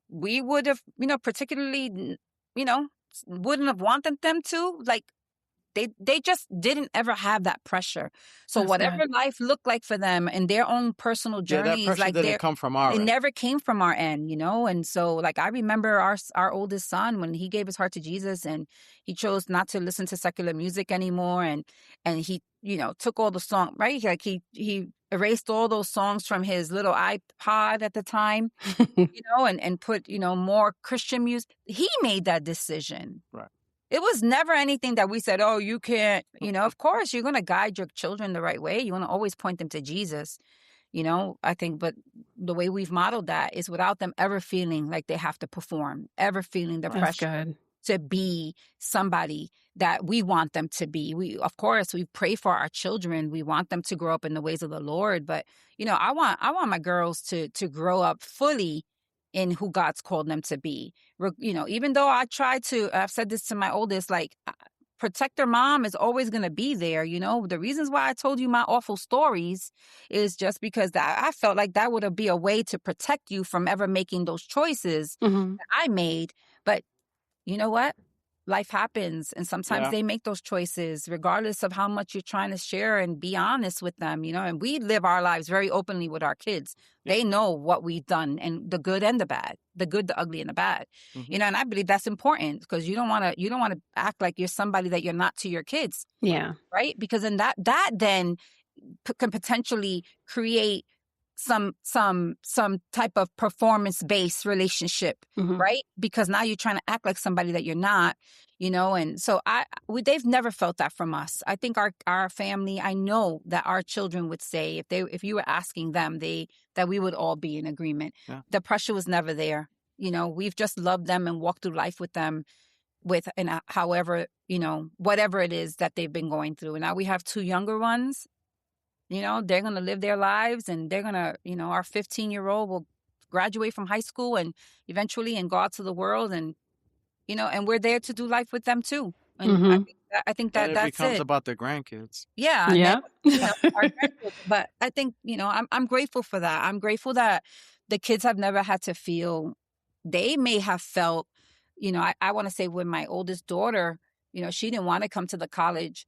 we would have, particularly, wouldn't have wanted them to, like, they just didn't ever have that pressure. So That's whatever good. life looked like for them and their own personal Yeah, that journeys, pressure like didn't come from our it end. never came from our end, And so, like, I remember our oldest son when he gave his heart to Jesus and he chose not to listen to secular music anymore, and he, took all the songs, right? Like he erased all those songs from his little iPod at the time, and put, more Christian music. He made that decision. Right. It was never anything that we said, oh, you can't, of course, you're going to guide your children the right way. You want to always point them to Jesus, I think, but the way we've modeled that is without them ever feeling like they have to perform, ever feeling the That's pressure good. to be somebody that we want them to be. Of course, we pray for our children. We want them to grow up in the ways of the Lord. But, I want my girls to grow up fully in who God's called them to be. Even though I've said this to my oldest, like, protector mom is always going to be there. The reasons why I told you my awful stories is just because I felt like that would be a way to protect you from ever making those choices that I made. But you know what? Life happens. And sometimes they make those choices regardless of how much you're trying to share and be honest with them, and we live our lives very openly with our kids. Yeah. They know what we've done and the good and the bad, the good, the ugly, and the bad, and I believe that's important because you don't want to act like you're somebody that you're not to your kids. Yeah. Right. Because then that then can potentially create some type of performance-based relationship, right? Because now you're trying to act like somebody that you're not, and so they've never felt that from us. I think our family, I know that our children would say if you were asking them, that we would all be in agreement. Yeah. The pressure was never there. We've just loved them and walked through life with them however, whatever it is that they've been going through. And now we have two younger ones. They're going to live their lives and they're going to, our 15-year-old will graduate from high school and eventually and go out to the world and, and we're there to do life with them too. And I think that that's it. It becomes about their grandkids. Yeah. Yeah. Then, our grandkids. But I think, I'm grateful for that. I'm grateful that the kids have never had to feel, they may have felt, I want to say with my oldest daughter, she didn't want to come to the college,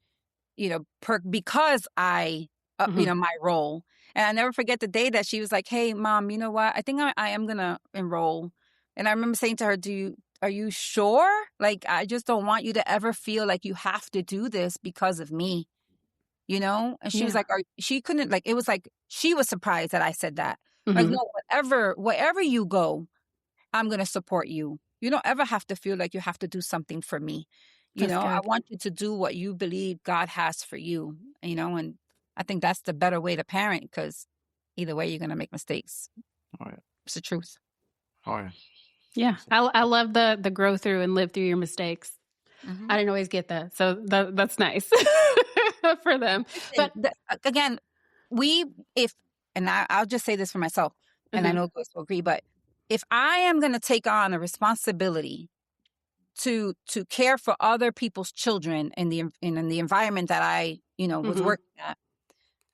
because I, my role. And I never forget the day that she was like, hey, Mom, you know what? I think I am going to enroll. And I remember saying to her, are you sure? Like, I just don't want you to ever feel like you have to do this because of me, And she was like, she couldn't, like, it was like, she was surprised that I said that. Like, no, wherever you go, I'm going to support you. You don't ever have to feel like you have to do something for me. I want you to do what you believe God has for you, and I think that's the better way to parent because either way, you're going to make mistakes. Oh, yeah. It's the truth. Oh, yeah. Yeah. I love the grow through and live through your mistakes. I didn't always get that. So that's nice for them. But again, I'll just say this for myself, and I know Grace will agree, but if I am going to take on a responsibility to care for other people's children in the environment that I, was working at,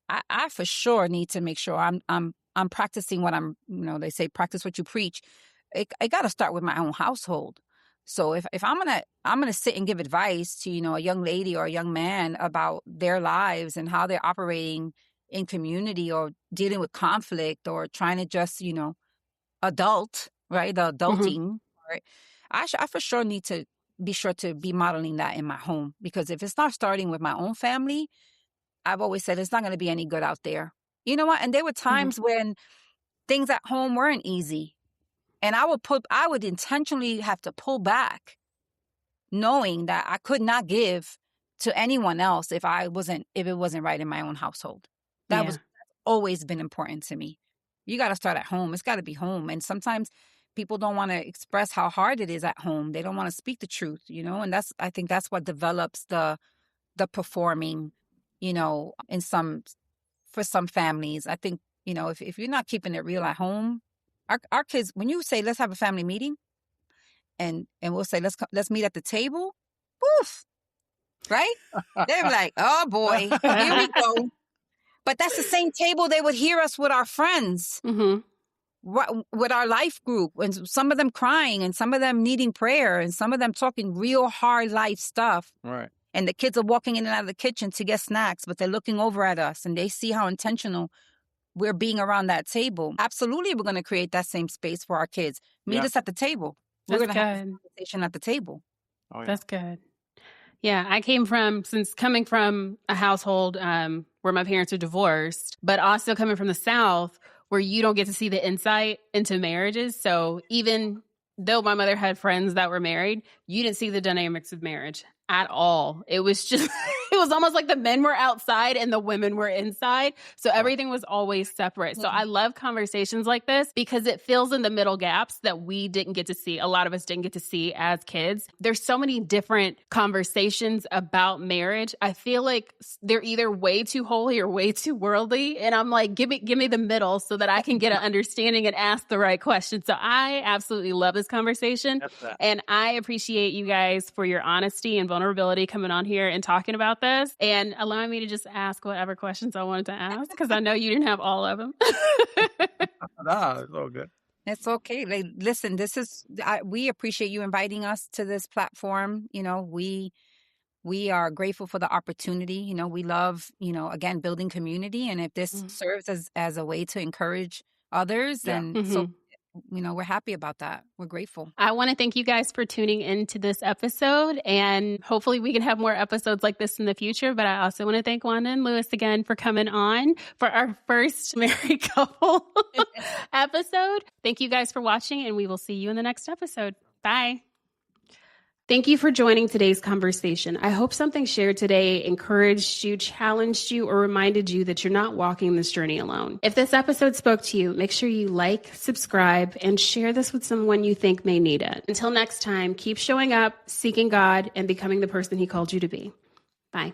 I for sure need to make sure I'm practicing what I'm, they say practice what you preach. It got to start with my own household. So if I'm gonna sit and give advice to, a young lady or a young man about their lives and how they're operating in community or dealing with conflict or trying to just, adult, right? The adulting, right? I for sure need to be sure to be modeling that in my home, because if it's not starting with my own family, I've always said it's not going to be any good out there. You know what? And there were times when things at home weren't easy. And I would intentionally have to pull back, knowing that I could not give to anyone else if it wasn't right in my own household. That was always been important to me. You got to start at home. It's got to be home. And sometimes people don't want to express how hard it is at home. They don't want to speak the truth, and I think that's what develops the performing, for some families. I think, if you're not keeping it real at home, our kids, when you say, let's have a family meeting, and we'll say, let's meet at the table, poof, right? They're like, oh boy, here we go. But that's the same table they would hear us with our friends, with our life group, and some of them crying and some of them needing prayer and some of them talking real hard life stuff. Right. And the kids are walking in and out of the kitchen to get snacks, but they're looking over at us and they see how intentional we're being around that table. Absolutely, we're going to create that same space for our kids. Meet us at the table. We're going to have a conversation at the table. Oh, yeah. That's good. Yeah, I coming from a household where my parents are divorced, but also coming from the South where you don't get to see the insight into marriages. So even though my mother had friends that were married, you didn't see the dynamics of marriage at all. It was just, it was almost like the men were outside and the women were inside. So everything was always separate. So I love conversations like this because it fills in the middle gaps that we didn't get to see. A lot of us didn't get to see as kids. There's so many different conversations about marriage. I feel like they're either way too holy or way too worldly. And I'm like, give me the middle so that I can get an understanding and ask the right questions. So I absolutely love this conversation. And I appreciate you guys for your honesty and vulnerability coming on here and talking about this and allowing me to just ask whatever questions I wanted to ask, because I know you didn't have all of them. Nah, it's all good. It's okay. Listen, we appreciate you inviting us to this platform. We are grateful for the opportunity. We love, again, building community. And if this serves as a way to encourage others, then so we're happy about that. We're grateful. I want to thank you guys for tuning into this episode, and hopefully we can have more episodes like this in the future. But I also want to thank Wanda and Luis again for coming on for our first married couple episode. Thank you guys for watching, and we will see you in the next episode. Bye. Thank you for joining today's conversation. I hope something shared today encouraged you, challenged you, or reminded you that you're not walking this journey alone. If this episode spoke to you, make sure you like, subscribe, and share this with someone you think may need it. Until next time, keep showing up, seeking God, and becoming the person He called you to be. Bye.